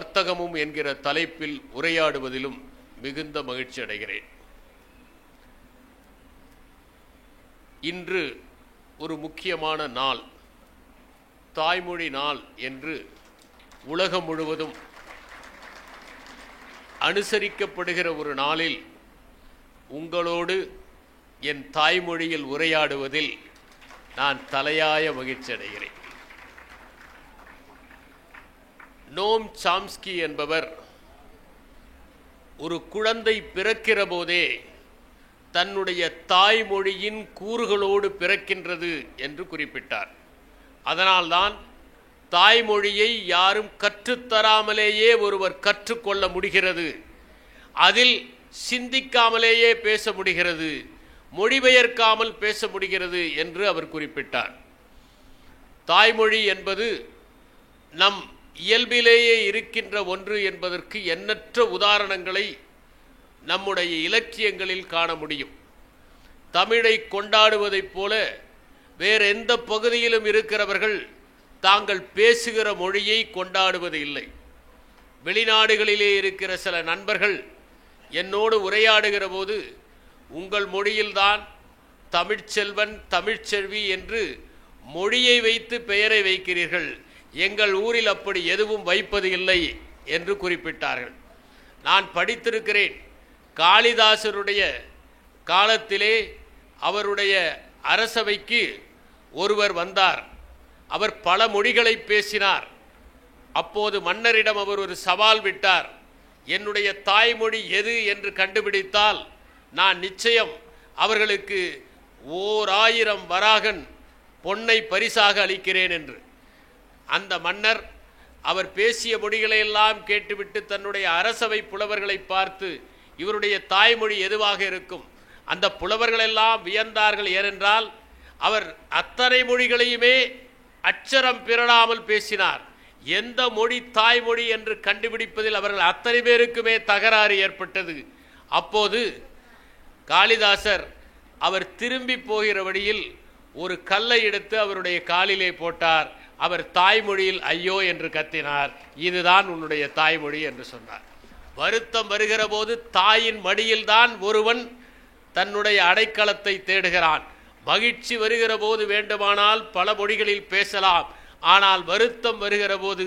வர்த்தகமும் என்கிற தலைப்பில் உரையாடுவதிலும் மிகுந்த மகிழ்ச்சி அடைகிறேன். இன்று ஒரு முக்கியமான நாள், தாய்மொழி நாள் என்று உலகம் முழுவதும் அனுசரிக்கப்படுகிற ஒரு நாளில் உங்களோடு என் தாய்மொழியில் உரையாடுவதில் நான் தலையாய மகிழ்ச்சி அடைகிறேன். நோம் சாம்ஸ்கி என்பவர் ஒரு குழந்தை பிறக்கிற போதே தன்னுடைய தாய்மொழியின் கூறுகளோடு பிறக்கின்றது என்று குறிப்பிட்டார். அதனால்தான் தாய்மொழியை யாரும் கற்றுத்தராமலேயே ஒருவர் கற்றுக்கொள்ள முடிகிறது, அதில் சிந்திக்காமலேயே பேச முடிகிறது, மொழிபெயர்க்காமல் பேச முடிகிறது என்று அவர் குறிப்பிட்டார். தாய்மொழி என்பது நம் இயல்பிலேயே இருக்கின்ற ஒன்று என்பதற்கு எண்ணற்ற உதாரணங்களை நம்முடைய இலக்கியங்களில் காண முடியும். தமிழை கொண்டாடுவதைப் போல வேறு எந்த பகுதியிலும் இருக்கிறவர்கள் தாங்கள் பேசுகிற மொழியை கொண்டாடுவது இல்லை. வெளிநாடுகளிலே இருக்கிற சில நண்பர்கள் என்னோடு உரையாடுகிற போது, உங்கள் மொழியில்தான் தமிழ்ச்செல்வன் தமிழ்ச்செல்வி என்று மொழியை வைத்து பெயரை வைக்கிறீர்கள், எங்கள் ஊரில் அப்படி எதுவும் வைப்பது இல்லை என்று குறிப்பிட்டார்கள். நான் படித்திருக்கிறேன். காளிதாசருடைய காலத்திலே அவருடைய அரசவைக்கு ஒருவர் வந்தார். அவர் பல மொழிகளை பேசினார். அப்போது மன்னரிடம் அவர் ஒரு சவால் விட்டார். என்னுடைய தாய்மொழி எது என்று கண்டுபிடித்தால் நான் நிச்சயம் அவர்களுக்கு 1000 வராகன் பொன்னை பரிசாக அளிக்கிறேன் என்று. அந்த மன்னர் அவர் பேசிய மொழிகளையெல்லாம் கேட்டுவிட்டு தன்னுடைய அரசவை புலவர்களை பார்த்து, இவருடைய தாய்மொழி எதுவாக இருக்கும்? அந்த புலவர்களெல்லாம் வியந்தார்கள். ஏனென்றால் அவர் அத்தனை மொழிகளையுமே அச்சரம் பிறழாமல் பேசினார். எந்த மொழி தாய்மொழி என்று கண்டுபிடிப்பதில் அவர்கள் அத்தனை பேருக்குமே தகராறு ஏற்பட்டது. அப்போது காளிதாசர் அவர் திரும்பி போகிற வழியில் ஒரு கல்லை எடுத்து அவருடைய காலிலே போட்டார். அவர் தாய்மொழியில் ஐயோ என்று கத்தினார். இதுதான் உன்னுடைய தாய்மொழி என்று சொன்னார். வருத்தம் வருகிற போது தாயின் மடியில்தான் ஒருவன் தன்னுடைய அடைக்கலத்தை தேடுகிறான். மகிழ்ச்சி வருகிற போது வேண்டுமானால் பல மொழிகளில் பேசலாம். ஆனால் வருத்தம் வருகிற போது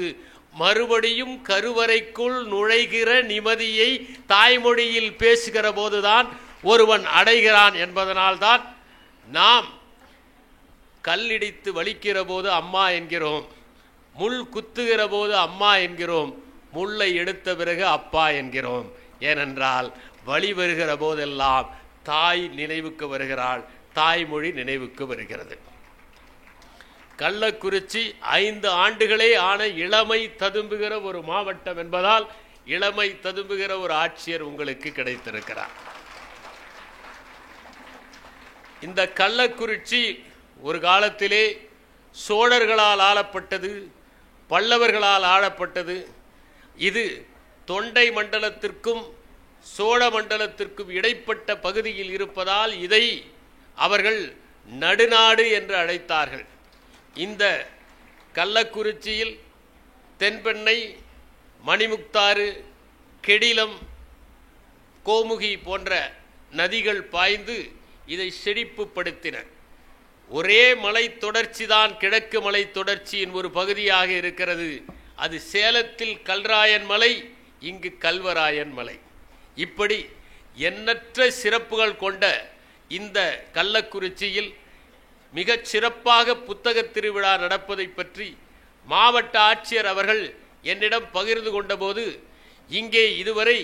மறுபடியும் கருவறைக்குள் நுழைகிற நிம்மதியை தாய்மொழியில் பேசுகிற போதுதான் ஒருவன் அடைகிறான் என்பதனால்தான் நாம் கல்லிடித்து வலிக்கிற போது அம்மா என்கிறோம், முள் குத்துகிற போது அம்மா என்கிறோம், முள்ளை எடுத்த பிறகு அப்பா என்கிறோம். ஏனென்றால் வழி வருகிற போதெல்லாம் தாய் நினைவுக்கு வருகிறாள், தாய்மொழி நினைவுக்கு வருகிறது. கள்ளக்குறிச்சி 5 ஆண்டுகளே ஆன இளமை ததும்புகிற ஒரு மாவட்டம் என்பதால் இளமை ததும்புகிற ஒரு ஆட்சியர் உங்களுக்கு கிடைத்திருக்கிறார். இந்த கள்ளக்குறிச்சி ஒரு காலத்திலே சோழர்களால் ஆளப்பட்டது, பல்லவர்களால் ஆளப்பட்டது. இது தொண்டை மண்டலத்திற்கும் சோழ மண்டலத்திற்கும் இடைப்பட்ட பகுதியில் இருப்பதால் இதை அவர்கள் நடுநாடு என்று அழைத்தார்கள். இந்த கள்ளக்குறிச்சியில் தென்பெண்ணை, மணிமுக்தாறு, கெடிலம், கோமுகி போன்ற நதிகள் பாய்ந்து இதை செழிப்புப்படுத்தின. ஒரே மலை தொடர்ச்சி தான் கிழக்கு மலை தொடர்ச்சியின் ஒரு பகுதியாக இருக்கிறது. அது சேலத்தில் கல்ராயன் மலை, இங்கு கல்வராயன் மலை. இப்படி எண்ணற்ற சிறப்புகள் கொண்ட இந்த கள்ளக்குறிச்சியில் மிகச் சிறப்பாக புத்தக திருவிழா நடப்பதை பற்றி மாவட்ட ஆட்சியர் அவர்கள் என்னிடம் பகிர்ந்து கொண்டபோது, இங்கே இதுவரை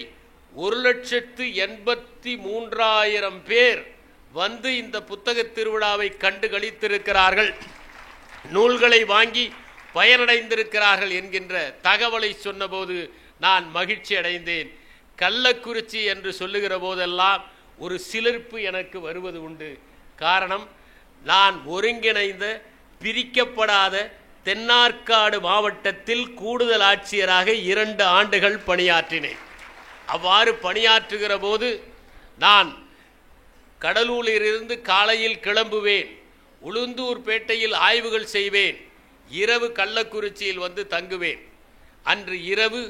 1,83,000 பேர் வந்து இந்த புத்தக திருவிழாவை கண்டு களித்திருக்கிறார்கள், நூல்களை வாங்கி பயனடைந்திருக்கிறார்கள் என்கின்ற தகவலை சொன்னபோது நான் மகிழ்ச்சி அடைந்தேன். கள்ளக்குறிச்சி என்று சொல்லுகிற போதெல்லாம் ஒரு சிலிர்ப்பு எனக்கு வருவது உண்டு. காரணம், நான் ஒருங்கிணைந்த பிரிக்கப்படாத தென்னார்காடு மாவட்டத்தில் கூடுதல் ஆட்சியராக 2 ஆண்டுகள் பணியாற்றினேன். அவ்வாறு பணியாற்றுகிற போது நான் கடலூரிலிருந்து காலையில் கிளம்புவேன், உளுந்தூர்பேட்டையில் ஆய்வுகள் செய்வேன், இரவு கள்ளக்குறிச்சியில் வந்து தங்குவேன். அன்று இரவு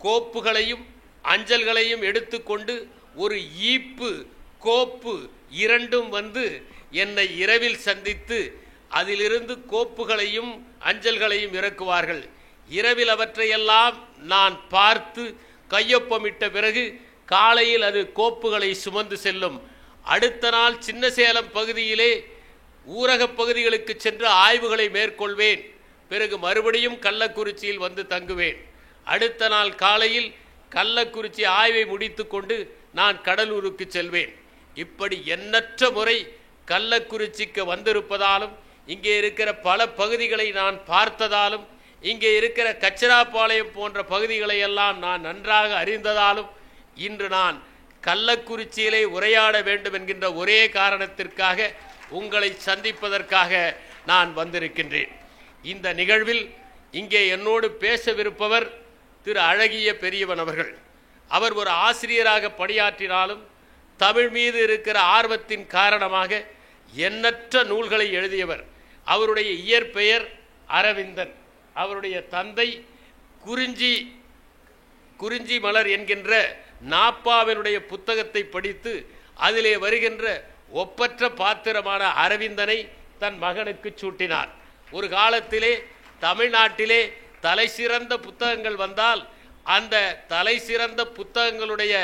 கோப்புகளையும் அஞ்சல்களையும் எடுத்துக்கொண்டு ஒரு ஈப்பு கோப்பு இரண்டும் வந்து என்னை இரவில் சந்தித்து அதிலிருந்து கோப்புகளையும் அஞ்சல்களையும் இறக்குவார்கள். இரவில் அவற்றையெல்லாம் நான் பார்த்து கையொப்பமிட்ட பிறகு காலையில் அது கோப்புகளை சுமந்து செல்லும். அடுத்த நாள் சின்ன சேலம் பகுதியிலே ஊரகப் பகுதிகளுக்கு சென்று ஆய்வுகளை மேற்கொள்வேன். பிறகு மறுபடியும் கள்ளக்குறிச்சியில் வந்து தங்குவேன். அடுத்த நாள் காலையில் கள்ளக்குறிச்சி ஆய்வை முடித்து கொண்டு நான் கடலூருக்கு செல்வேன். இப்படி எண்ணற்ற முறை கள்ளக்குறிச்சிக்கு வந்திருப்பதாலும் இங்கே இருக்கிற பல பகுதிகளை நான் பார்த்ததாலும் இங்கே இருக்கிற கச்சராப்பாளையம் போன்ற பகுதிகளை எல்லாம் நான் நன்றாக அறிந்ததாலும் இன்று நான் கள்ளக்குறிச்சியிலே உரையாட வேண்டும் என்கின்ற ஒரே காரணத்திற்காக உங்களை சந்திப்பதற்காக நான் வந்திருக்கின்றேன். இந்த நிகழ்வில் இங்கே என்னோடு பேசவிருப்பவர் திரு அழகிய பெரியவன் அவர்கள். அவர் ஒரு ஆசிரியராக பணியாற்றினாலும் தமிழ் மீது இருக்கிற ஆர்வத்தின் காரணமாக எண்ணற்ற நூல்களை எழுதியவர். அவருடைய இயற்பெயர் அரவிந்தன். அவருடைய தந்தை குறிஞ்சி மலர் என்கின்ற நாப்பாவினுடைய புத்தகத்தை படித்து அதிலே வருகின்ற ஒப்பற்ற பாத்திரமான அரவிந்தனை தன் மகனுக்கு சூட்டினார். ஒரு காலத்திலே தமிழ்நாட்டிலே தலை சிறந்த புத்தகங்கள் வந்தால் அந்த தலை சிறந்த புத்தகங்களுடைய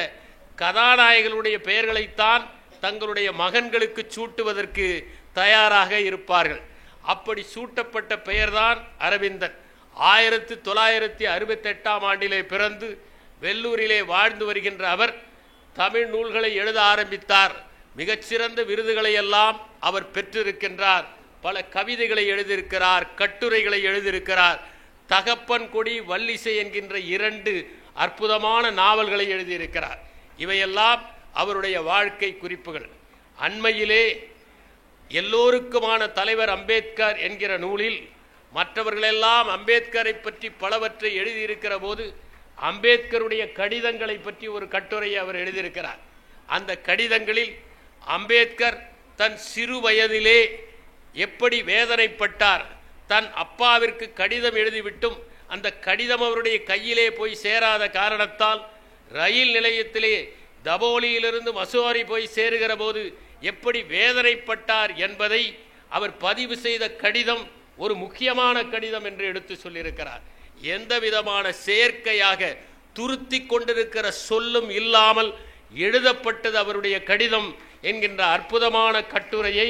கதாநாயகர்களுடைய பெயர்களைத்தான் தங்களுடைய மகன்களுக்கு சூட்டுவதற்கு தயாராக இருப்பார்கள். அப்படி சூட்டப்பட்ட பெயர்தான் அரவிந்தன். 1968ஆம் ஆண்டிலே பிறந்து வெள்ளூரிலே வாழ்ந்து வருகின்ற அவர் தமிழ் நூல்களை எழுத ஆரம்பித்தார். மிகச்சிறந்த விருதுகளை எல்லாம் அவர் பெற்றிருக்கின்றார். பல கவிதைகளை எழுதியிருக்கிறார், கட்டுரைகளை எழுதியிருக்கிறார். தகப்பன் கொடி வல்லிசை என்கின்ற 2 அற்புதமான நாவல்களை எழுதியிருக்கிறார். இவையெல்லாம் அவருடைய வாழ்க்கை குறிப்புகள். அண்மையிலே எல்லோருக்குமான தலைவர் அம்பேத்கர் என்கிற நூலில் மற்றவர்களெல்லாம் அம்பேத்கரை பற்றி பலவற்றை எழுதியிருக்கிற போது அம்பேத்கருடைய கடிதங்களை பற்றி ஒரு கட்டுரையை அவர் எழுதியிருக்கிறார். அந்த கடிதங்களில் அம்பேத்கர் தன் சிறு வயதிலே எப்படி வேதனைப்பட்டார், தன் அப்பாவிற்கு கடிதம் எழுதிவிட்டும் அந்த கடிதம் அவருடைய கையிலே போய் சேராத காரணத்தால் ரயில் நிலையத்திலே தபோலியிலிருந்து மசோரி போய் சேருகிற போது எப்படி வேதனைப்பட்டார் என்பதை அவர் பதிவு செய்த கடிதம் ஒரு முக்கியமான கடிதம் என்று எடுத்து சொல்லியிருக்கிறார். எந்த விதமான செயற்கையாக துருத்தி கொண்டிருக்கிற சொல்லும் இல்லாமல் எழுதப்பட்டது அவருடைய கடிதம் என்கின்ற அற்புதமான கட்டுரையை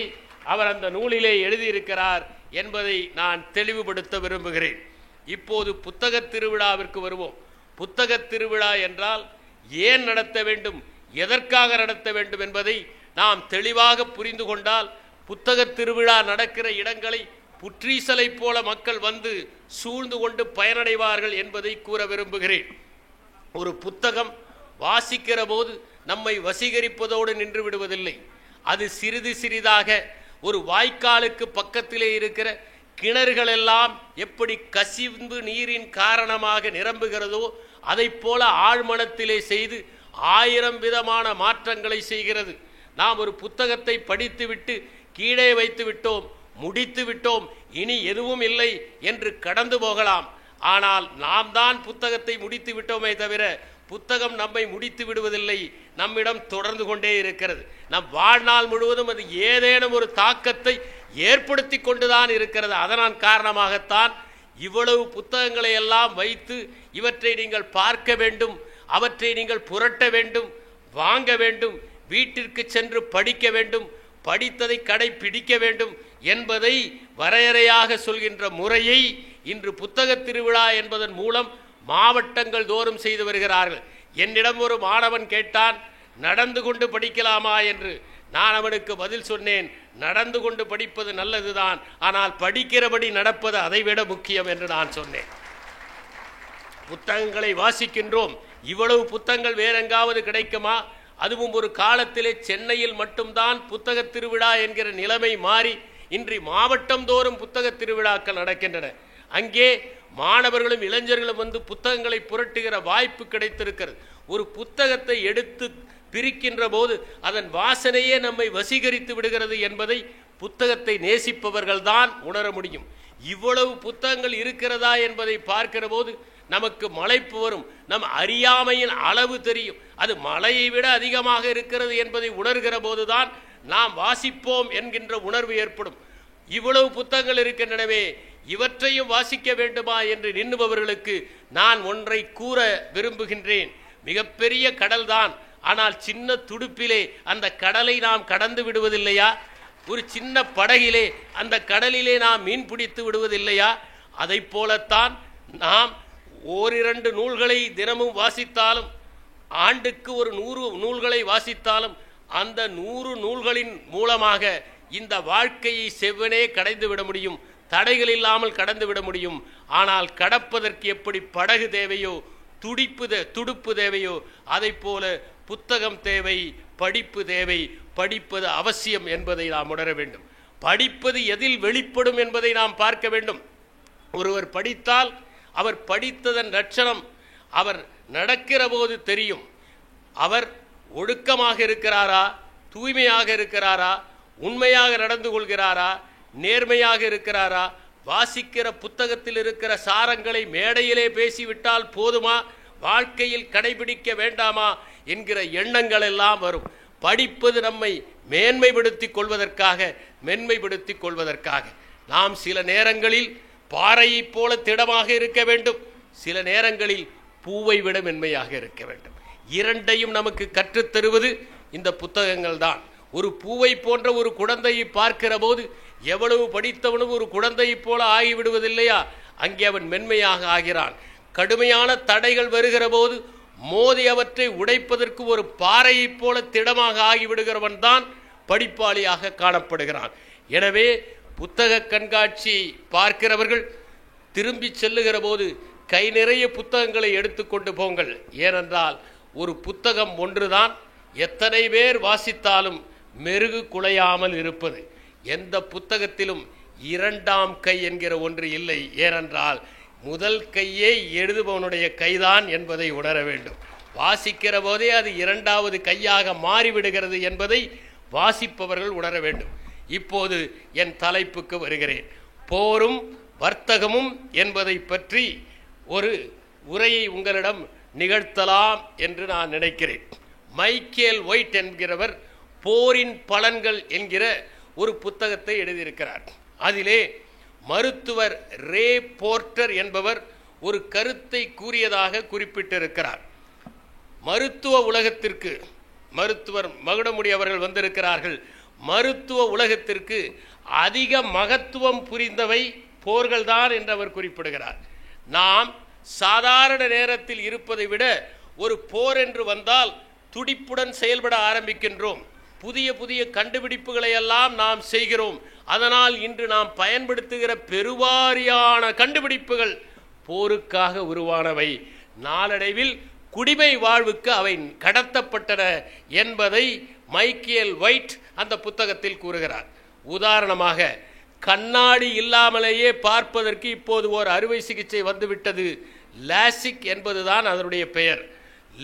அவர் அந்த நூலிலே எழுதியிருக்கிறார் என்பதை நான் தெளிவுபடுத்த விரும்புகிறேன். இப்போது புத்தகத் திருவிழாவிற்கு வருவோம். புத்தகத் திருவிழா என்றால் ஏன் நடத்த வேண்டும், எதற்காக நடத்த வேண்டும் என்பதை நாம் தெளிவாக புரிந்து கொண்டால் புத்தகத் திருவிழா நடக்கிற இடங்களை புற்றீசலை போல மக்கள் வந்து சூழ்ந்து கொண்டு பயனடைவார்கள் என்பதை கூற விரும்புகிறேன். ஒரு புத்தகம் வாசிக்கிற போது நம்மை வசீகரிப்பதோடு நின்று விடுவதில்லை. அது சிறிது சிறிதாக ஒரு வாய்க்காலுக்கு பக்கத்திலே இருக்கிற கிணறுகளெல்லாம் எப்படி கசிவு நீரின் காரணமாக நிரம்புகிறதோ அதை போல ஆழ்மனத்திலே செய்து 1000 விதமான மாற்றங்களை செய்கிறது. நாம் ஒரு புத்தகத்தை படித்துவிட்டு கீழே வைத்து விட்டோம், முடித்து விட்டோம், இனி எதுவும் இல்லை என்று கடந்து போகலாம். ஆனால் நாம் தான் புத்தகத்தை முடித்து விட்டோமே தவிர புத்தகம் நம்மை முடித்து விடுவதில்லை, நம்மிடம் தொடர்ந்து கொண்டே இருக்கிறது. நம் வாழ்நாள் முழுவதும் அது ஏதேனும் ஒரு தாக்கத்தை ஏற்படுத்தி கொண்டுதான் இருக்கிறது. அதனால் காரணமாகத்தான் இவ்வளவு புத்தகங்களை எல்லாம் வைத்து இவற்றை நீங்கள் பார்க்க வேண்டும், அவற்றை நீங்கள் புரட்ட வேண்டும், வாங்க வேண்டும், வீட்டிற்கு சென்று படிக்க வேண்டும், படித்ததை கடைபிடிக்க வேண்டும் என்பதை வரையறையாக சொல்கின்ற முறையை இன்று புத்தகத் திருவிழா என்பதன் மூலம் மாவட்டங்கள் தோறும் செய்து வருகிறார்கள். என்னிடம் ஒரு மாணவன் கேட்டான், நடந்து கொண்டு படிக்கலாமா என்று. நான் அவனுக்கு பதில் சொன்னேன், நடந்து கொண்டு படிப்பது நல்லதுதான், ஆனால் படிக்கிறபடி நடப்பது அதைவிட முக்கியம் என்று நான் சொன்னேன். புத்தகங்களை வாசிக்கின்றோம், இவ்வளவு புத்தகங்கள் வேறெங்காவது கிடைக்குமா? அதுவும் ஒரு காலத்திலே சென்னையில் மட்டும்தான் புத்தக திருவிழா என்கிற நிலைமை மாறி இன்று மாவட்டம் தோறும் புத்தக திருவிழாக்கள் நடக்கின்றன. அங்கே மாணவர்களும் இளைஞர்களும் வந்து புத்தகங்களை புரட்டுகிற வாய்ப்பு கிடைத்திருக்கிறது. ஒரு புத்தகத்தை எடுத்து பிரிக்கின்ற போது அதன் வாசனையே நம்மை வசீகரித்து விடுகிறது என்பதை புத்தகத்தை நேசிப்பவர்கள் தான் உணர முடியும். இவ்வளவு புத்தகங்கள் இருக்கிறதா என்பதை பார்க்கிற போது நமக்கு மலைப்பு வரும், நம் அறியாமையின் அளவு தெரியும், அது மலையை விட அதிகமாக இருக்கிறது என்பதை உணர்கிற போதுதான் நாம் வாசிப்போம் என்கின்ற உணர்வு ஏற்படும். இவ்வளவு புத்தகங்கள் இருக்கின்றனவே, இவற்றையும் வாசிக்க வேண்டுமா என்று நின்றுபவர்களுக்கு நான் ஒன்றை கூற விரும்புகின்றேன். மிகப்பெரிய கடல் தான், ஆனால் சின்ன துடுப்பிலே அந்த கடலை நாம் கடந்து விடுவதில்லையா? ஒரு சின்ன படகிலே அந்த கடலிலே நாம் மீன் பிடித்து விடுவதில்லையா? அதை போலத்தான் நாம் ஓரிரண்டு நூல்களை தினமும் வாசித்தாலும், ஆண்டுக்கு ஒரு 100 நூல்களை வாசித்தாலும், அந்த 100 நூல்களின் மூலமாக இந்த வாழ்க்கையை செவ்வனே கடைந்து விட முடியும், தடைகள் இல்லாமல் கடந்து விட முடியும். ஆனால் கடப்பதற்கு எப்படி படகு தேவையோ, துடுப்பு தேவையோ, அதை போல புத்தகம் தேவை, படிப்பு தேவை. படிப்பது அவசியம் என்பதை நாம் உணர வேண்டும். படிப்பது எதில் வெளிப்படும் என்பதை நாம் பார்க்க வேண்டும். ஒருவர் படித்தால் அவர் படித்ததன் லட்சணம் அவர் நடக்கிற போது தெரியும். அவர் ஒழுக்கமாக இருக்கிறாரா, தூய்மையாக இருக்கிறாரா, உண்மையாக நடந்து கொள்கிறாரா, நேர்மையாக இருக்கிறாரா, வாசிக்கிற புத்தகத்தில் இருக்கிற சாரங்களை மேடையிலே பேசிவிட்டால் போதுமா, வாழ்க்கையில் கடைபிடிக்க வேண்டாமா என்கிற எண்ணங்கள் எல்லாம் வரும். படிப்பது நம்மை மேன்மைப்படுத்திக் கொள்வதற்காக, மென்மைப்படுத்திக் கொள்வதற்காக. நாம் சில நேரங்களில் பாறையைப் போல திடமாக இருக்க வேண்டும், சில நேரங்களில் பூவை விட மென்மையாக இருக்க வேண்டும். இரண்டையும் நமக்கு கற்றுத்தருவது இந்த புத்தகங்கள் தான். ஒரு பூவை போன்ற ஒரு குழந்தையை பார்க்கிற போது எவ்வளவு படித்தவனும் ஒரு குழந்தையை போல ஆகிவிடுவதில்லையா? அங்கே அவன் மென்மையாக ஆகிறான். கடுமையான தடைகள் வருகிற போது மோதி அவற்றை உடைப்பதற்கு ஒரு பாறையைப் போல திடமாக ஆகிவிடுகிறவன் தான் படிப்பாளியாக காணப்படுகிறான். எனவே புத்தக கண்காட்சி பார்க்கிறவர்கள் திரும்பி செல்லுகிற போது கை நிறைய புத்தகங்களை எடுத்துக்கொண்டு போங்கள். ஏனென்றால் ஒரு புத்தகம் ஒன்றுதான் எத்தனை பேர் வாசித்தாலும் மெருகு குலையாமல் இருப்பது. எந்த புத்தகத்திலும் இரண்டாம் கை என்கிற ஒன்று இல்லை. ஏனென்றால் முதல் கையே எழுதுபவனுடைய கைதான் என்பதை உணர வேண்டும். வாசிக்கிற போதே அது இரண்டாவது கையாக மாறிவிடுகிறது என்பதை வாசிப்பவர்கள் உணர வேண்டும். இப்போது என் தலைப்புக்கு வருகிறேன். போரும் வர்த்தகமும் என்பதை பற்றி ஒரு உரையை உங்களிடம் நிகழ்த்தலாம் என்று நான் நினைக்கிறேன். மைக்கேல் ஒயிட் என்கிறவர் போரின் பலன்கள் என்கிற ஒரு புத்தகத்தை எழுதியிருக்கிறார். அதிலே மருத்துவர் ரே போர்ட்டர் என்பவர் ஒரு கருத்தை கூறியதாக குறிப்பிட்டிருக்கிறார். மருத்துவ உலகத்திற்கு, மருத்துவர் மகுடமுடி அவர்கள் வந்திருக்கிறார்கள், மருத்துவ உலகத்திற்கு அதிக மகத்துவம் புரிந்தவை போர்கள்தான் என்று அவர் குறிப்பிடுகிறார். நாம் சாதாரண நேரத்தில் இருப்பதை விட ஒரு போர் என்று வந்தால் துடிப்புடன் செயல்பட ஆரம்பிக்கின்றோம். புதிய புதிய கண்டுபிடிப்புகளை எல்லாம் நாம் செய்கிறோம். அதனால் இன்று நாம் பயன்படுத்துகிற பெருவாரியான கண்டுபிடிப்புகள் போருக்காக உருவானவை. நாளடைவில் குடிமை வாழ்வுக்கு அவை கடத்தப்பட்டன என்பதை மைக்கேல் ஒயிட் அந்த புத்தகத்தில் கூறுகிறார். உதாரணமாக, கண்ணாடி இல்லாமலேயே பார்ப்பதற்கு இப்போது ஒரு அறுவை சிகிச்சை வந்துவிட்டது. லாசிக் என்பதுதான் அதனுடைய பெயர்.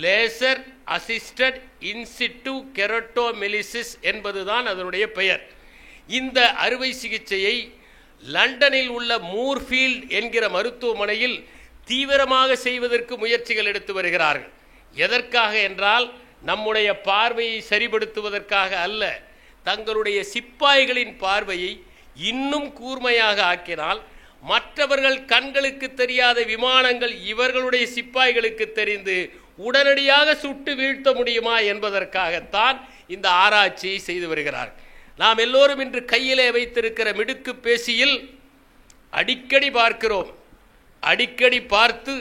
லேசர் அசிஸ்டட் இன்சிட்டு கெரட்டோமெலிசிஸ் என்பதுதான் அதனுடைய பெயர். இந்த அறுவை சிகிச்சையை லண்டனில் உள்ள மூர்ஃபீல்ட் என்கிற மருத்துவமனையில் தீவிரமாக செய்வதற்கு முயற்சிகள் எடுத்து வருகிறார்கள். எதற்காக என்றால் நம்முடைய பார்வையை சரிபடுத்துவதற்காக அல்ல, தங்களுடைய சிப்பாய்களின் பார்வையை இன்னும் கூர்மையாக ஆக்கினால் மற்றவர்கள் கண்களுக்கு தெரியாத விமானங்கள் இவர்களுடைய சிப்பாய்களுக்கு தெரிந்து உடனடியாக சுட்டு வீழ்த்த முடியுமா என்பதற்காகத்தான் இந்த ஆராய்ச்சியை செய்து வருகிறார். நாம் எல்லோரும் இன்று கையிலே வைத்திருக்கிற மிடுக்கு பேசியில் அடிக்கடி பார்க்கிறோம், அடிக்கடி பார்த்து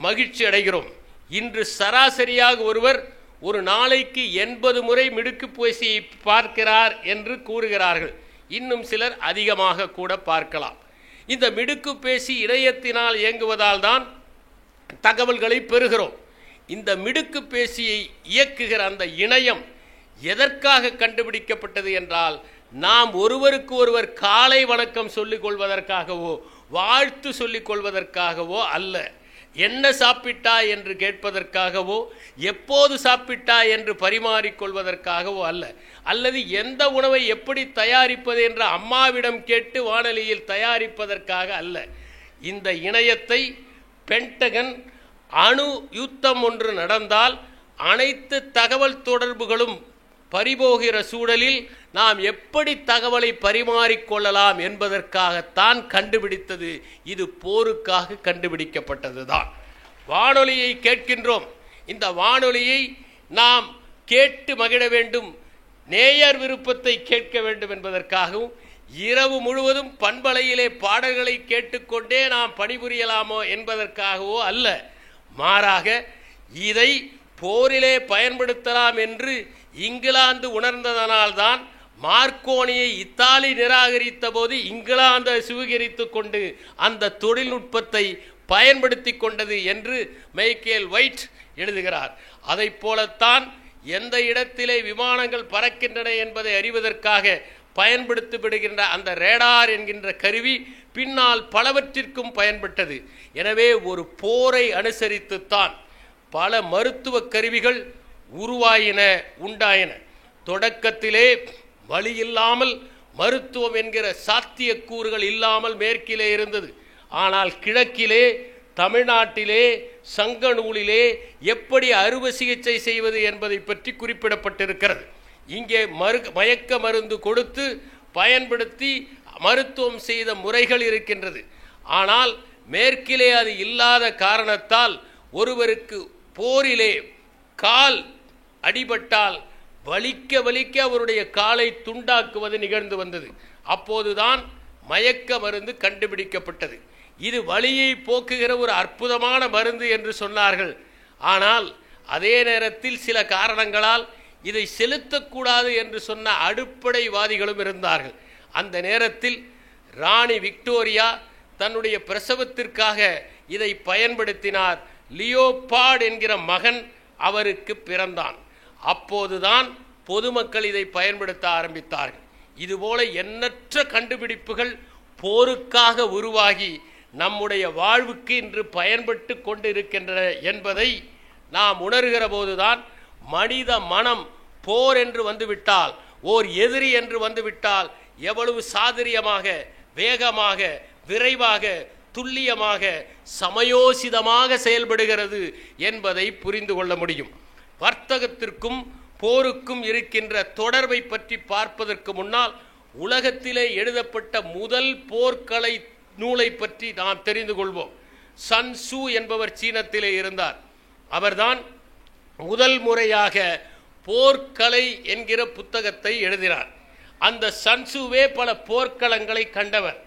மகிழ்ச்சி அடைகிறோம். இன்று சராசரியாக ஒருவர் ஒரு நாளைக்கு 80 முறை மிடுக்கு பேசியை பார்க்கிறார் என்று கூறுகிறார்கள். இன்னும் சிலர் அதிகமாக கூட பார்க்கலாம். இந்த மிடுக்கு பேசி இணையத்தினால் இயங்குவதால் தான் தகவல்களை பெறுகிறோம். இந்த மிடுக்கு பேசியை இயக்குகிற அந்த இணையம் எதற்காக கண்டுபிடிக்கப்பட்டது என்றால், நாம் ஒருவருக்கு ஒருவர் காலை வணக்கம் சொல்லிக் கொள்வதற்காகவோ வாழ்த்து சொல்லிக் கொள்வதற்காகவோ அல்ல, என்ன சாப்பிட்டா என்று கேட்பதற்காகவோ எப்போது சாப்பிட்டா என்று பரிமாறிக்கொள்வதற்காகவோ அல்ல, அல்லது எந்த உணவை எப்படி தயாரிப்பது என்ற அம்மாவிடம் கேட்டு வானொலியில் தயாரிப்பதற்காக அல்ல. இந்த இணையத்தை பென்டகன் அணு யுத்தம் ஒன்று நடந்தால் அனைத்து தகவல் தொடர்புகளும் பறிபோகிற சூழலில் நாம் எப்படி தகவலை பரிமாறிக்கொள்ளலாம் என்பதற்காகத்தான் கண்டுபிடித்தது. இது போருக்காக கண்டுபிடிக்கப்பட்டதுதான். வானொலியை கேட்கின்றோம். இந்த வானொலியை நாம் கேட்டு மகிழ வேண்டும், நேயர் விருப்பத்தை கேட்க வேண்டும் என்பதற்காகவும், இரவு முழுவதும் பண்பலையிலே பாடல்களை கேட்டுக்கொண்டே நாம் பணிபுரியலாமோ என்பதற்காகவோ அல்ல. மாறாக இதை போரிலே பயன்படுத்தலாம் என்று இங்கிலாந்து உணர்ந்ததனால்தான் மார்க்கோனியை இத்தாலி நிராகரித்த போது இங்கிலாந்து சுவீகரித்து கொண்டு அந்த தொழில்நுட்பத்தை பயன்படுத்தி கொண்டது என்று மைக்கேல் வைட் எழுதுகிறார். அதை போலத்தான் எந்த இடத்திலே விமானங்கள் பறக்கின்றன என்பதை அறிவதற்காக பயன்படுத்தப்படுகின்ற அந்த ரேடார் என்கின்ற கருவி பின்னால் பலவற்றிற்கும் பயன்பட்டது. எனவே ஒரு போரை அனுசரித்துத்தான் பல மருத்துவ கருவிகள் உருவாயின, உண்டாயின. தொடக்கத்திலே வழி இல்லாமல் மருத்துவம் என்கிற சாத்தியக்கூறுகள் இல்லாமல் மேற்கிலே இருந்தது. ஆனால் கிழக்கிலே, தமிழ்நாட்டிலே, சங்கநூலிலே எப்படி அறுவை சிகிச்சை செய்வது என்பதை பற்றி குறிப்பிடப்பட்டிருக்கிறது. இங்கே மயக்க மருந்து கொடுத்து பயன்படுத்தி மருத்துவம் செய்த முறைகள் இருக்கின்றது. ஆனால் மேற்கிலே அது இல்லாத காரணத்தால் ஒருவருக்கு போரிலே கால் அடிபட்டால் வலிக்க வலிக்க அவருடைய காலை துண்டாக்குவது நிகழ்ந்து வந்தது. அப்போதுதான் மயக்க மருந்து கண்டுபிடிக்கப்பட்டது. இது வலியை போக்குகிற ஒரு அற்புதமான மருந்து என்று சொன்னார்கள். ஆனால் அதே நேரத்தில் சில காரணங்களால் இதை செலுத்தக்கூடாது என்று சொன்ன அடிப்படைவாதிகளும் இருந்தார்கள். அந்த நேரத்தில் ராணி விக்டோரியா தன்னுடைய பிரசவத்திற்காக இதை பயன்படுத்தினார். லியோபார்ட் என்கிற மகன் அவருக்கு பிறந்தான். அப்போதுதான் பொதுமக்கள் இதை பயன்படுத்த ஆரம்பித்தார்கள். இதுபோல எண்ணற்ற கண்டுபிடிப்புகள் போருக்காக உருவாகி நம்முடைய வாழ்வுக்கு இன்று பயன்பட்டு கொண்டிருக்கின்றன என்பதை நாம் உணர்கிற போதுதான் மனித மனம் போர் என்று வந்துவிட்டால், ஓர் எதிரி என்று வந்துவிட்டால் எவ்வளவு சாதுரியமாக, வேகமாக, விரைவாக, துல்லியமாக, சமயோசிதமாக செயல்படுகிறது என்பதை புரிந்து கொள்ள முடியும். வர்த்தகத்திற்கும் போருக்கும் இருக்கின்ற தொடர்பை பற்றி பார்ப்பதற்கு முன்னால் உலகத்திலே எழுதப்பட்ட முதல் போர்க்கலை நூலை பற்றி நாம் தெரிந்து கொள்வோம். சன் சூ என்பவர் சீனத்திலே இருந்தார். அவர்தான் முதல் முறையாக போர்க்கலை என்கிற புத்தகத்தை எழுதினார். அந்த சன் சூவே பல போர்க்களங்களை கண்டவர்,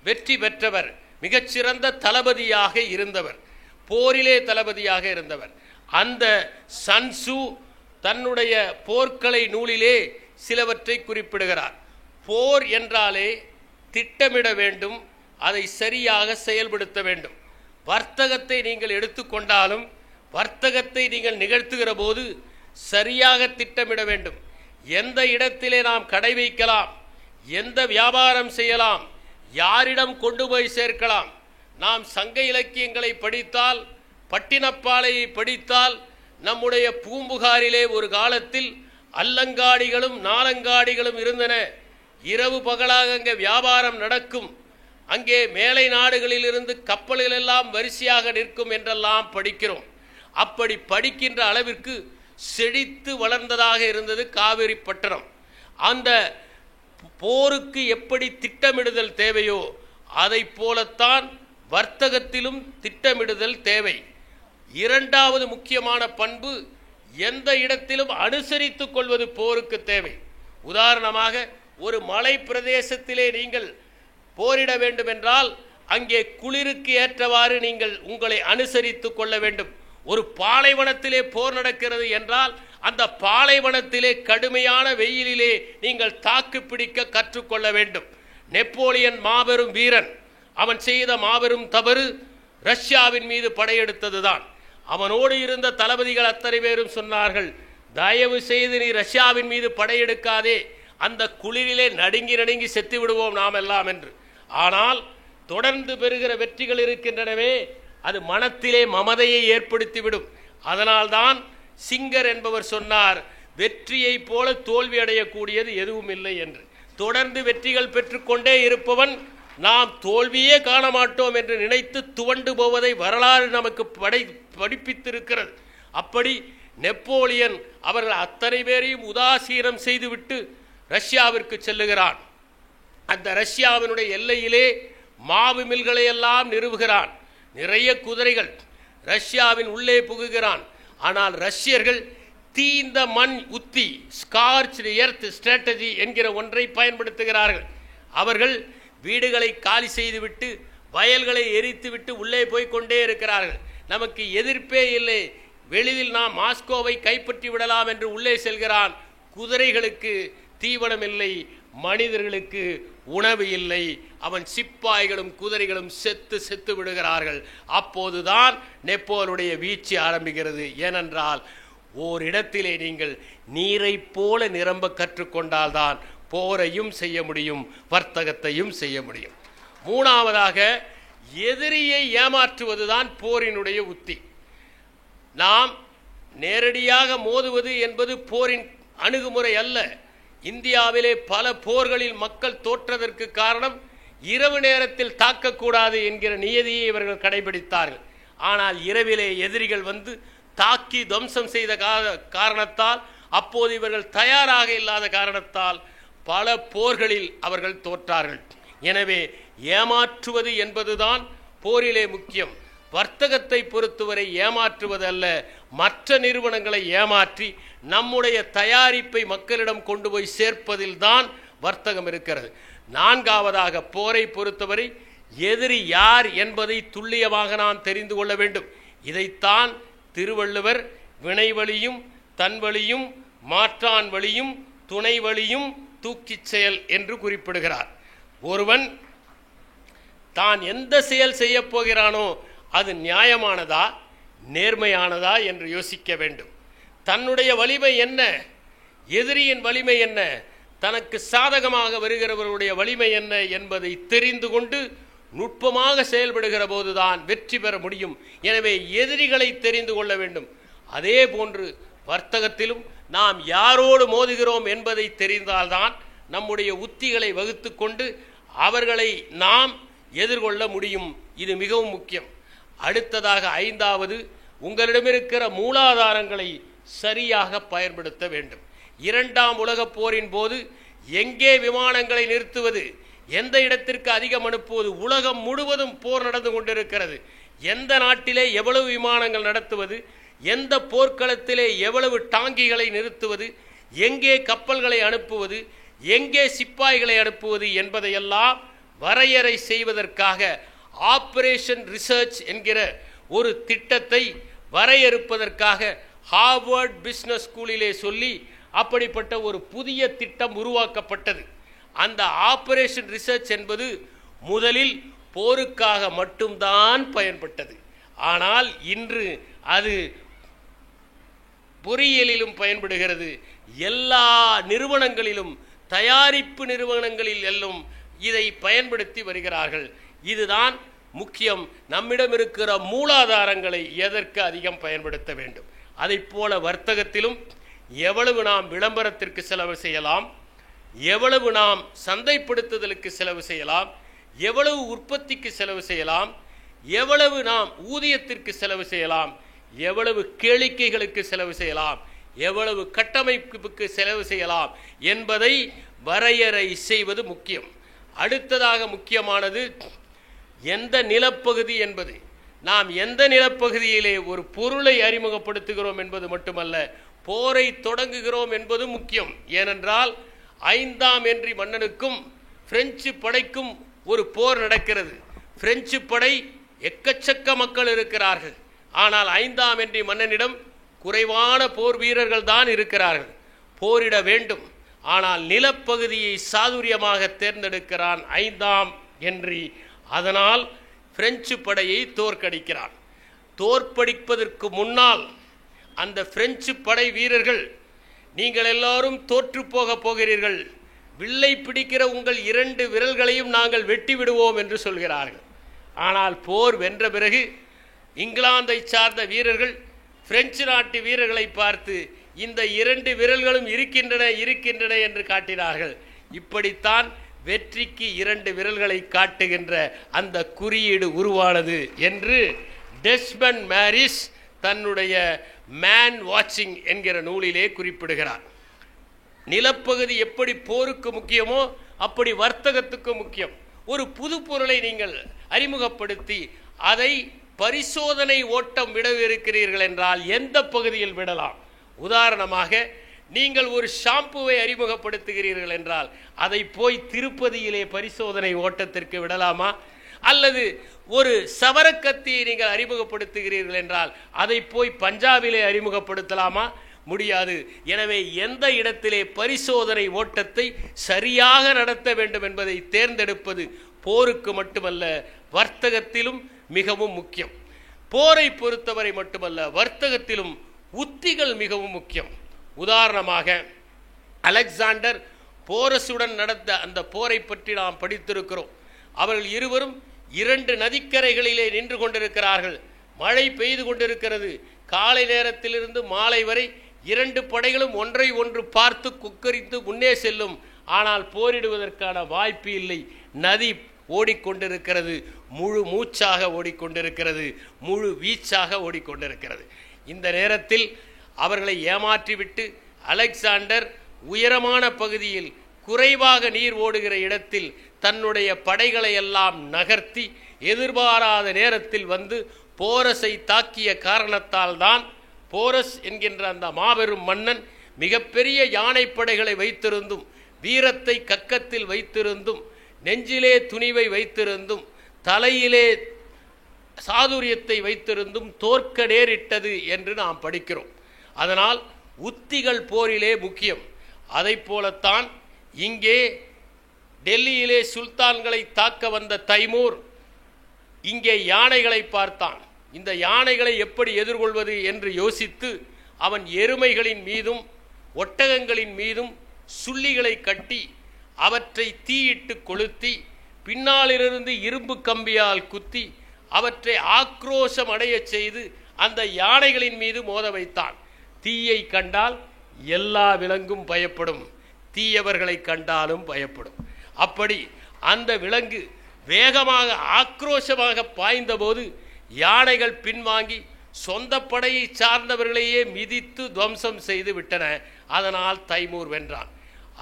வெற்றி பெற்றவர், மிகச்சிறந்த தளபதியாக இருந்தவர், போரிலே தளபதியாக இருந்தவர். அந்த சன் சூ தன்னுடைய போர்க்கலை நூலிலே சிலவற்றை குறிப்பிடுகிறார். போர் என்றாலே திட்டமிட வேண்டும், அதை சரியாக செயல்படுத்த வேண்டும். வர்த்தகத்தை நீங்கள் எடுத்துக்கொண்டாலும் வர்த்தகத்தை நீங்கள் நிகழ்த்துகிற போது சரியாக திட்டமிட வேண்டும். எந்த இடத்திலே நாம் கடை வைக்கலாம், எந்த வியாபாரம் செய்யலாம், யாரிடம் கொண்டு போய் சேர்க்கலாம். நாம் சங்க இலக்கியங்களை படித்தால், பட்டினப்பாலையை படித்தால், நம்முடைய பூம்புகாரிலே ஒரு காலத்தில் அல்லங்காடிகளும் நாலங்காடிகளும் இருந்தன. இரவு பகலாக அங்கே வியாபாரம் நடக்கும். அங்கே மேலை நாடுகளில் இருந்து கப்பல்கள் எல்லாம் வரிசையாக நிற்கும் என்றெல்லாம் படிக்கிறோம். அப்படி படிக்கின்ற அளவிற்கு செழித்து வளர்ந்ததாக இருந்தது காவிரி பட்டணம். அந்த போருக்கு எப்படி திட்டமிடுதல் தேவையோ அதை போலத்தான் வர்த்தகத்திலும் திட்டமிடுதல் தேவை. இரண்டாவது முக்கியமான பண்பு, எந்த இடத்திலும் அனுசரித்துக் கொள்வது போருக்கு தேவை. உதாரணமாக ஒரு மலை பிரதேசத்திலே நீங்கள் போரிட வேண்டும் என்றால் அங்கே குளிருக்கு ஏற்றவாறு நீங்கள் உங்களை அனுசரித்து கொள்ள வேண்டும். ஒரு பாலைவனத்திலே போர் நடக்கிறது என்றால் அந்த பாலைவனத்திலே கடுமையான வெயிலிலே நீங்கள் தாக்கு பிடிக்க கற்றுக்கொள்ள வேண்டும். நெப்போலியன் மாபெரும் வீரன். அவன் செய்த மாபெரும் தவறு ரஷ்யாவின் மீது படையெடுத்ததுதான். அவனோடு இருந்த தளபதிகள் அத்தனை பேரும் சொன்னார்கள், தயவு செய்து நீ ரஷ்யாவின் மீது படையெடுக்காதே, அந்த குளிரிலே நடுங்கி நடுங்கி செத்து விடுவோம் நாம் எல்லாம் என்று. ஆனால் தொடர்ந்து பெறுகிற வெற்றிகள் இருக்கின்றனவே, அது மனத்திலே மமதையை ஏற்படுத்திவிடும். அதனால்தான் சிங்கர் என்பவர் சொன்னார், வெற்றியை போல தோல்வி அடையக்கூடியது எதுவும் இல்லை என்று. தொடர்ந்து வெற்றிகள் பெற்றுக்கொண்டே இருப்பவன் நாம் தோல்வியே காண மாட்டோம் என்று நினைத்து துவண்டு போவதை வரலாறு நமக்கு படிப்பித்திருக்கிறது. அப்படி நெப்போலியன் அவர்கள் அத்தனை பேரையும் உதாசீனம் செய்துவிட்டு ரஷ்யாவிற்கு செல்லுகிறான். அந்த ரஷ்யாவினுடைய எல்லையிலே மாவு மில்களை எல்லாம் நிறுவுகிறான். நிறைய குதிரைகள் ரஷ்யாவின் உள்ளே புகுகிறான். ஆனால் ரஷ்யர்கள் தீந்த மண் உத்தி, ஸ்கார்ச்டு எர்த் ஸ்ட்ராட்டஜி என்கிற ஒன்றை பயன்படுத்துகிறார்கள். அவர்கள் வீடுகளை காலி செய்துவிட்டு வயல்களை எரித்துவிட்டு உள்ளே போய் கொண்டே இருக்கிறார்கள். நமக்கு எதிர்ப்பே இல்லை, வெளியில் நாம் மாஸ்கோவை கைப்பற்றி விடலாம் என்று உள்ளே செல்கிறான். குதிரைகளுக்கு தீவனம் இல்லை, மனிதர்களுக்கு உணவு இல்லை. அவன் சிப்பாய்களும் குதிரைகளும் செத்து விடுகிறார்கள். அப்போதுதான் நெப்போலுடைய வீழ்ச்சி ஆரம்பிக்கிறது. ஏனென்றால் ஓரிடத்திலே நீங்கள் நீரை போல நிரம்ப கற்றுக்கொண்டால்தான் போரையும் செய்ய முடியும், வர்த்தகத்தையும் செய்ய முடியும். மூணாவதாக, எதிரியை ஏமாற்றுவதுதான் போரினுடைய உத்தி. நாம் நேரடியாக மோதுவது என்பது போரின் அணுகுமுறை அல்ல. இந்தியாவிலே பல போர்களில் மக்கள் தோற்றதற்கு காரணம் இரவு நேரத்தில் தாக்கக்கூடாது என்கிற நியதியை இவர்கள் கடைபிடித்தார்கள். ஆனால் இரவிலே எதிரிகள் வந்து தாக்கி துவம்சம் செய்த காரணத்தால், அப்போது இவர்கள் தயாராக இல்லாத காரணத்தால் பல போர்களில் அவர்கள் தோற்றார்கள். எனவே ஏமாற்றுவது என்பதுதான் போரிலே முக்கியம். வர்த்தகத்தை பொறுத்தவரை ஏமாற்றுவது அல்ல, மற்ற நிறுவனங்களை ஏமாற்றி நம்முடைய தயாரிப்பை மக்களிடம் கொண்டு போய் சேர்ப்பதில் தான் வர்த்தகம் இருக்கிறது. நான்காவதாக, போரை பொறுத்தவரை எதிரி யார் என்பதை துல்லியமாக நாம் தெரிந்து கொள்ள வேண்டும். இதைத்தான் திருவள்ளுவர் வினைவழியும் தன்வழியும் மாற்றான் வழியும் துணை வழியும் தூக்கிச் செயல் என்று குறிப்பிடுகிறார். ஒருவன் தான் எந்த செயல் செய்ய போகிறானோ அது நியாயமானதா நேர்மையானதா என்று யோசிக்க வேண்டும். தன்னுடைய வலிமை என்ன, எதிரியின் வலிமை என்ன, தனக்கு சாதகமாக வருகிறவர்களுடைய வலிமை என்ன என்பதை தெரிந்து கொண்டு நுட்பமாக செயல்படுகிற போதுதான் வெற்றி பெற முடியும். எனவே எதிரிகளை தெரிந்து கொள்ள வேண்டும். அதே போன்று வர்த்தகத்திலும் நாம் யாரோடு மோதுகிறோம் என்பதை தெரிந்தால்தான் நம்முடைய உத்திகளை வகுத்து கொண்டு அவர்களை நாம் எதிர்கொள்ள முடியும். இது மிகவும் முக்கியம். அடுத்ததாக, ஐந்தாவது, உங்களிடமிருக்கிற மூலாதாரங்களை சரியாக பயன்படுத்த வேண்டும். இரண்டாம் உலகப் போரின் போது எங்கே விமானங்களை நிறுத்துவது, எந்த இடத்திற்கு அதிகம் அனுப்புவது, உலகம் முழுவதும் போர் நடந்து கொண்டிருக்கிறது. எந்த நாட்டிலே எவ்வளவு விமானங்கள் நடத்துவது, எந்த போர்க்களத்திலே எவ்வளவு டாங்கிகளை நிறுத்துவது, எங்கே கப்பல்களை அனுப்புவது, எங்கே சிப்பாய்களை அனுப்புவது என்பதையெல்லாம் வரையறை செய்வதற்காக ஆபரேஷன் ரிசர்ச் என்கிற ஒரு திட்டத்தை வரையறுப்பதற்காக ஹார்வர்ட் பிசினஸ் ஸ்கூலிலே சொல்லி அப்படிப்பட்ட ஒரு புதிய திட்டம் உருவாக்கப்பட்டது. அந்த ஆபரேஷன் ரிசர்ச் என்பது முதலில் போருக்காக மட்டும்தான் பயன்பட்டது. ஆனால் இன்று அது பொறியியலிலும் பயன்படுகிறது. எல்லா நிறுவனங்களிலும், தயாரிப்பு நிறுவனங்களில் எல்லாம் இதை பயன்படுத்தி வருகிறார்கள். இதுதான் முக்கியம். நம்மிடம் இருக்கிற மூலாதாரங்களை எதற்கு அதிகம் பயன்படுத்த வேண்டும். அதை போல வர்த்தகத்திலும் எவ்வளவு நாம் விளம்பரத்திற்கு செலவு செய்யலாம், எவ்வளவு நாம் சந்தைப்படுத்துதலுக்கு செலவு செய்யலாம், எவ்வளவு உற்பத்திக்கு செலவு செய்யலாம், எவ்வளவு நாம் ஊதியத்திற்கு செலவு செய்யலாம், எவ்வளவு கேளிக்கைகளுக்கு செலவு செய்யலாம், எவ்வளவு கட்டமைப்புக்கு செலவு செய்யலாம் என்பதை வரையறை செய்வது முக்கியம். அடுத்ததாக முக்கியமானது எந்த நிலப்பகுதி என்பது. நாம் எந்த நிலப்பகுதியிலே ஒரு பொருளை அறிமுகப்படுத்துகிறோம் என்பது மட்டுமல்ல, போரை தொடங்குகிறோம் என்பது முக்கியம். ஏனென்றால் 5ஆம் ஹென்றி மன்னனுக்கும் பிரெஞ்சு படைக்கும் ஒரு போர் நடக்கிறது. பிரெஞ்சு படை எக்கச்சக்க மக்கள் இருக்கிறார்கள். ஆனால் 5ஆம் ஹென்றி மன்னனிடம் குறைவான போர் வீரர்கள் தான் இருக்கிறார்கள். போரிட வேண்டும். ஆனால் நிலப்பகுதியை சாதுரியமாக தேர்ந்தெடுக்கிறான் 5ஆம் ஹென்றி. அதனால் பிரெஞ்சு படையை தோற்கடிக்கிறான். தோற்கடிப்பதற்கு முன்னால் அந்த பிரெஞ்சு படை வீரர்கள், நீங்கள் எல்லாரும் தோற்று போக போகிறீர்கள், வில்லை பிடிக்கிற உங்கள் 2 விரல்களையும் நாங்கள் வெட்டி விடுவோம் என்று சொல்கிறார்கள். ஆனால் போர் வென்ற பிறகு இங்கிலாந்தை சார்ந்த வீரர்கள் பிரெஞ்சு நாட்டு வீரர்களை பார்த்து இந்த 2 விரல்களும் இருக்கின்றன என்று காட்டினார்கள். இப்படித்தான் வெற்றிக்கு 2 விரல்களை காட்டுகின்ற அந்த குறியீடு உருவானது என்று டெஸ்மண்ட் மாரிஸ் தன்னுடைய மேன் வாட்சிங் என்கிற நூலிலே குறிப்பிடுகிறார். நிலப்பகுதி எப்படி போருக்கு முக்கியமோ அப்படி வர்த்தகத்துக்கு முக்கியம். ஒரு புது பொருளை நீங்கள் அறிமுகப்படுத்தி அதை பரிசோதனை ஓட்டம் விடவிருக்கிறீர்கள் என்றால் எந்த பகுதியில் விடலாம்? உதாரணமாக நீங்கள் ஒரு ஷாம்புவை அறிமுகப்படுத்துகிறீர்கள் என்றால் அதை போய் திருப்பதியிலே பரிசோதனை ஓட்டத்திற்கு விடலாமா? அல்லது ஒரு சவரக்கத்தியை நீங்கள் அறிமுகப்படுத்துகிறீர்கள் என்றால் அதை போய் பஞ்சாபிலே அறிமுகப்படுத்தலாமா? முடியாது. எனவே எந்த இடத்திலே பரிசோதனை ஓட்டத்தை சரியாக நடத்த வேண்டும் என்பதை தேர்ந்தெடுப்பது போருக்கு மட்டுமல்ல, வர்த்தகத்திலும் மிகவும் முக்கியம். போரை பொறுத்தவரை மட்டுமல்ல, வர்த்தகத்திலும் உத்திகள் மிகவும் முக்கியம். உதாரணமாக அலெக்சாண்டர் போரசுடன் நடந்த அந்த போரை பற்றி நாம் படித்திருக்கிறோம். அவர்கள் இருவரும் 2 நதிக்கரைகளிலே நின்று கொண்டிருக்கிறார்கள். மழை பெய்து கொண்டிருக்கிறது. காலை நேரத்திலிருந்து மாலை வரை 2 படைகளும் ஒன்றை ஒன்று பார்த்து குக்கரித்து முன்னே செல்லும். ஆனால் போரிடுவதற்கான வாய்ப்பு இல்லை. நதி ஓடிக்கொண்டிருக்கிறது, முழு மூச்சாக ஓடிக்கொண்டிருக்கிறது, முழு வீச்சாக ஓடிக்கொண்டிருக்கிறது. இந்த நேரத்தில் அவர்களை ஏமாற்றிவிட்டு அலெக்சாண்டர் உயரமான பகுதியில் குறைவாக நீர் ஓடுகிற இடத்தில் தன்னுடைய படைகளை எல்லாம் நகர்த்தி எதிர்பாராத நேரத்தில் வந்து போரஸை தாக்கிய காரணத்தால் தான் போரஸ் என்கின்ற அந்த மாபெரும் மன்னன் மிகப்பெரிய யானைப்படைகளை வைத்திருந்தும், வீரத்தை கக்கத்தில் வைத்திருந்தும், நெஞ்சிலே துணிவை வைத்திருந்தும், தலையிலே சாதுரியத்தை வைத்திருந்தும் தோற்க நேரிட்டது என்று நாம் படிக்கிறோம். அதனால் உத்திகள் போரிலே முக்கியம். அதை போலத்தான் இங்கே டெல்லியிலே சுல்தான்களை தாக்க வந்த தைமூர் இங்கே யானைகளை பார்த்தான். இந்த யானைகளை எப்படி எதிர்கொள்வது என்று யோசித்து அவன் எருமைகளின் மீதும் ஒட்டகங்களின் மீதும் சுள்ளிகளை கட்டி அவற்றை தீயிட்டு கொளுத்தி பின்னாலிருந்து இரும்பு கம்பியால் குத்தி அவற்றை ஆக்ரோஷம் அடைய செய்து அந்த யானைகளின் மீது மோத வைத்தான். தீயை கண்டால் எல்லா விலங்கும் பயப்படும், தீயவர்களை கண்டாலும் பயப்படும். அப்படி அந்த விலங்கு வேகமாக ஆக்ரோஷமாக பாய்ந்தபோது யானைகள் பின்வாங்கி சொந்த படையை சார்ந்தவர்களையே மிதித்து துவம்சம் செய்து விட்டன. அதனால் தைமூர் வென்றான்.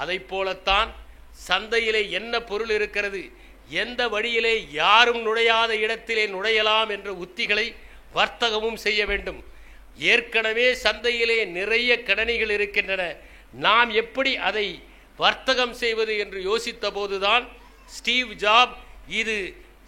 அதை போலத்தான் சந்தையிலே என்ன பொருள் இருக்கிறது, எந்த வழியிலே யாரும் நுழையாத இடத்திலே நுழையலாம் என்ற உத்திகளை வர்த்தகமும் செய்ய வேண்டும். ஏற்கனவே சந்தையிலே நிறைய கணனிகள் இருக்கின்றன. நாம் எப்படி அதை வர்த்தகம் செய்வது என்று யோசித்த போதுதான் ஸ்டீவ் ஜாப் இது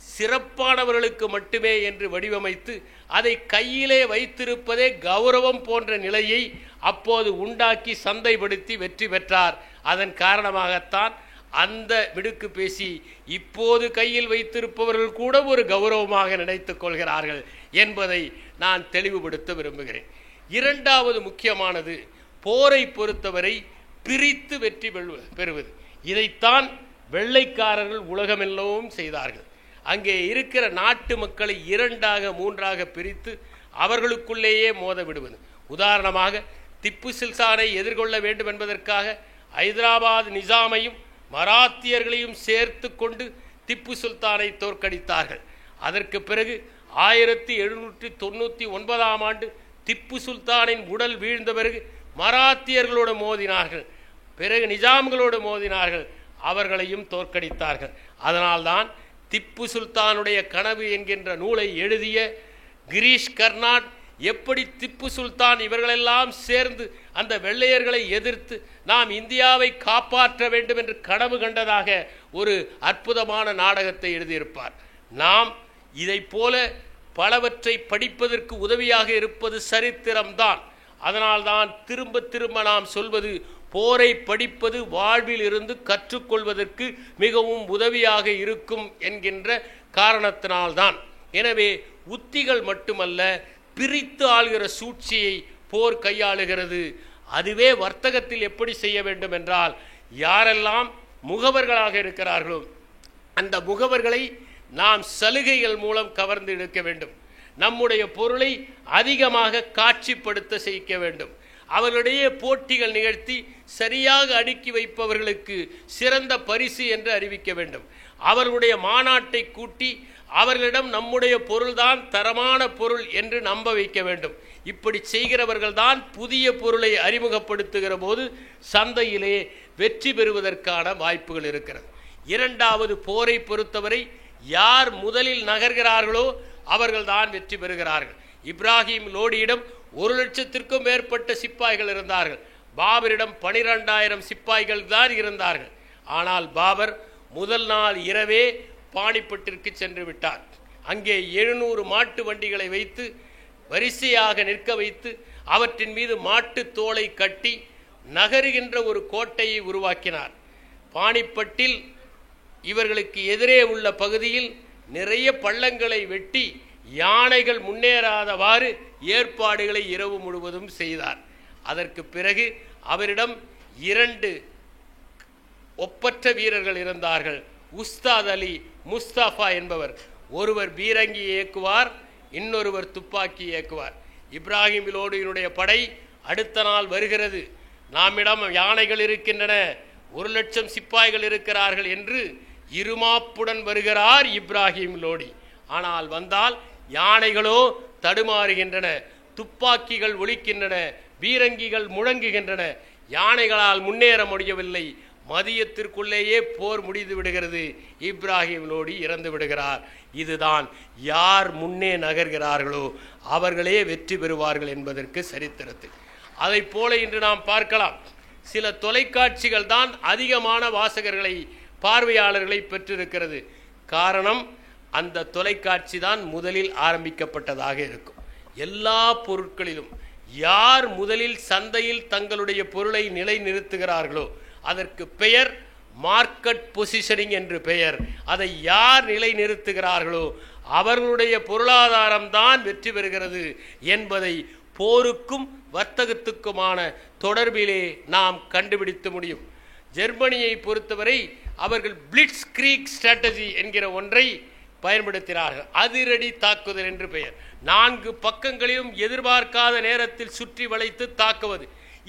சிறப்பானவர்களுக்கு மட்டுமே என்று வடிவமைத்து அதை கையிலே வைத்திருப்பதே கௌரவம் போன்ற நிலையை அப்போது உண்டாக்கி சந்தைப்படுத்தி வெற்றி பெற்றார். அதன் காரணமாகத்தான் அந்த மிடுக்கு பேசி இப்போது கையில் வைத்திருப்பவர்கள் கூட ஒரு கௌரவமாக நினைத்துக் கொள்கிறார்கள் என்பதை நான் தெளிவுபடுத்த விரும்புகிறேன். இரண்டாவது முக்கியமானது, போரை பொறுத்தவரை பிரித்து வெற்றி பெறுவது. இதைத்தான் வெள்ளைக்காரர்கள் உலகமெல்லாம் செய்தார்கள். அங்கே இருக்கிற நாட்டு மக்களை 2ஆக 3ஆக பிரித்து அவர்களுக்குள்ளேயே மோத விடுவது. உதாரணமாக திப்பு சுல்தானை எதிர்கொள்ள வேண்டும் என்பதற்காக ஹைதராபாத் நிசாமையும் மராத்தியர்களையும் சேர்த்து கொண்டு திப்பு சுல்தானை தோற்கடித்தார்கள். அதற்கு பிறகு 1799ஆம் ஆண்டு திப்பு சுல்தானின் உடல் வீழ்ந்த பிறகு மராத்தியர்களோடு மோதினார்கள், பிறகு நிஜாம்களோடு மோதினார்கள், அவர்களையும் தோற்கடித்தார்கள். அதனால்தான் திப்பு சுல்தானுடைய கனவு என்கின்ற நூலை எழுதிய கிரீஷ் கர்னாட் எப்படி திப்பு சுல்தான் இவர்களெல்லாம் சேர்ந்து அந்த வெள்ளையர்களை எதிர்த்து நாம் இந்தியாவை காப்பாற்ற வேண்டும் என்று கனவு கண்டதாக ஒரு அற்புதமான நாடகத்தை எழுதியிருப்பார். நாம் இதை போல பலவற்றை படிப்பதற்கு உதவியாக இருப்பது சரித்திரம்தான். அதனால்தான் திரும்ப திரும்ப நாம் சொல்வது, போரை படிப்பது வாழ்வில் இருந்து கற்றுக்கொள்வதற்கு மிகவும் உதவியாக இருக்கும் என்கின்ற காரணத்தினால்தான். எனவே உத்திகள் மட்டுமல்ல, பிரித்து ஆளுகிற சூழ்ச்சியை போர் கையாளுகிறது. அதுவே வர்த்தகத்தில் எப்படி செய்ய வேண்டும் என்றால், யாரெல்லாம் முகவர்களாக இருக்கிறார்களோ அந்த முகவர்களை நாம் சலுகைகள் மூலம் கவர்ந்து இழுக்க வேண்டும். நம்முடைய பொருளை அதிகமாக காட்சிப்படுத்த செய்ய வேண்டும். அவர்களிடையே போட்டிகள் நிகழ்த்தி சரியாக அடுக்கி வைப்பவர்களுக்கு சிறந்த பரிசு என்று அறிவிக்க வேண்டும். அவர்களுடைய மாநாட்டை கூட்டி அவர்களிடம் நம்முடைய பொருள்தான் தரமான பொருள் என்று நம்ப வைக்க வேண்டும். இப்படி செய்கிறவர்கள் தான் புதிய பொருளை அறிமுகப்படுத்துகிற போது சந்தையிலே வெற்றி பெறுவதற்கான வாய்ப்புகள் இருக்கிறது. இரண்டாவது, போரை பொறுத்தவரை யார் முதலில் நகர்கிறார்களோ அவர்கள் தான் வெற்றி பெறுகிறார்கள். இப்ராஹிம் லோடியிடம் 1,00,000க்கும் மேற்பட்ட சிப்பாய்கள் இருந்தார்கள். பாபரிடம் 12,000 சிப்பாய்கள் தான் இருந்தார்கள். ஆனால் பாபர் முதல் நாள் இரவே பாணிப்பட்டிற்கு சென்று விட்டார். அங்கே 700 மாட்டு வண்டிகளை வைத்து வரிசையாக நிற்க வைத்து அவற்றின் மீது மாட்டு தோலை கட்டி நகருகின்ற ஒரு கோட்டையை உருவாக்கினார். பாணிப்பட்டில் இவர்களுக்கு எதிரே உள்ள பகுதியில் நிறைய பள்ளங்களை வெட்டி யானைகள் முன்னேறாதவாறு ஏற்பாடுகளை இரவு முழுவதும் செய்தார். அதற்கு பிறகு அவரிடம் 2 ஒப்பற்ற வீரர்கள் இருந்தார்கள். உஸ்தாத் அலி, முஸ்தபா என்பவர். ஒருவர் பீரங்கி இயக்குவார், இன்னொருவர் துப்பாக்கி இயக்குவார். இப்ராஹிம் லோடியினுடைய படை அடுத்த நாள் வருகிறது. நம்மிடம் யானைகள் இருக்கின்றன, 1,00,000 சிப்பாய்கள் இருக்கிறார்கள் என்று இருமாப்புடன் வருகிறார் இப்ராஹிம் லோடி. ஆனால் வந்தால் யானைகளோ தடுமாறுகின்றன, துப்பாக்கிகள் ஒலிக்கின்றன, பீரங்கிகள் முழங்குகின்றன. யானைகளால் முன்னேற முடியவில்லை. மதியத்திற்குள்ளேயே போர் முடிந்து விடுகிறது. இப்ராஹிம் லோடி இறந்து விடுகிறார். இதுதான் யார் முன்னே நகர்கிறார்களோ அவர்களே வெற்றி பெறுவார்கள் என்பதற்கு சரித்திரத்தில். அதை போல இன்று நாம் பார்க்கலாம். சில தொலைக்காட்சிகள் தான் அதிகமான வாசகர்களை, பார்வையாளர்களை பெற்றிருக்கிறது. காரணம், அந்த தொலைக்காட்சி தான் முதலில் ஆரம்பிக்கப்பட்டதாக இருக்கும். எல்லா பொருட்களிலும் யார் முதலில் சந்தையில் தங்களுடைய பொருளை நிலைநிறுத்துகிறார்களோ அதற்கு பெயர் மார்க்கெட் பொசிஷனிங் என்று பெயர். அதை யார் நிலைநிறுத்துகிறார்களோ அவர்களுடைய பொருளாதாரம் தான் வெற்றி பெறுகிறது என்பதை போருக்கும் வர்த்தகத்துக்குமான தொடர்பிலே நாம் கண்டுபிடித்து முடியும். ஜெர்மனியை பொறுத்தவரை அவர்கள் பிளிட்ஸ் கிரீக் ஸ்ட்ராட்டஜி என்கிற ஒன்றை பயன்படுத்தினார்கள். அதிரடி தாக்குதல் என்று பெயர். 4 பக்கங்களிலும் எதிர்பார்க்காத நேரத்தில் சுற்றி வளைத்து தாக்குவது.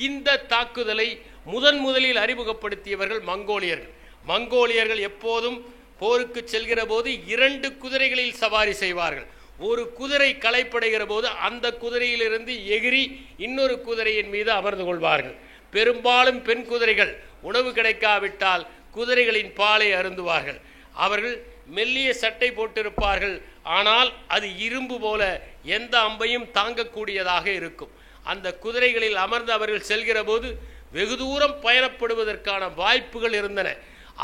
இந்த தாக்குதலை முதலில் அறிமுகப்படுத்தியவர்கள் மங்கோலியர்கள். மங்கோலியர்கள் எப்போதும் போருக்கு செல்கிற போது 2 குதிரைகளில் சவாரி செய்வார்கள். ஒரு குதிரை களைப்படைகிற போது அந்த குதிரையிலிருந்து எகிரி இன்னொரு குதிரையின் மீது அமர்ந்து கொள்வார்கள். பெரும்பாலும் பெண் குதிரைகள் உணவு கிடைக்காவிட்டால் குதிரைகளின் பாலை அருந்துவார்கள். அவர்கள் மெல்லிய சட்டை போட்டிருப்பார்கள். ஆனால் அது இரும்பு போல எந்த அம்பையும் தாங்கக்கூடியதாக இருக்கும். அந்த குதிரைகளில் அமர்ந்து அவர்கள் செல்கிற போது வெகு தூரம் பயணப்படுவதற்கான வாய்ப்புகள் இருந்தன.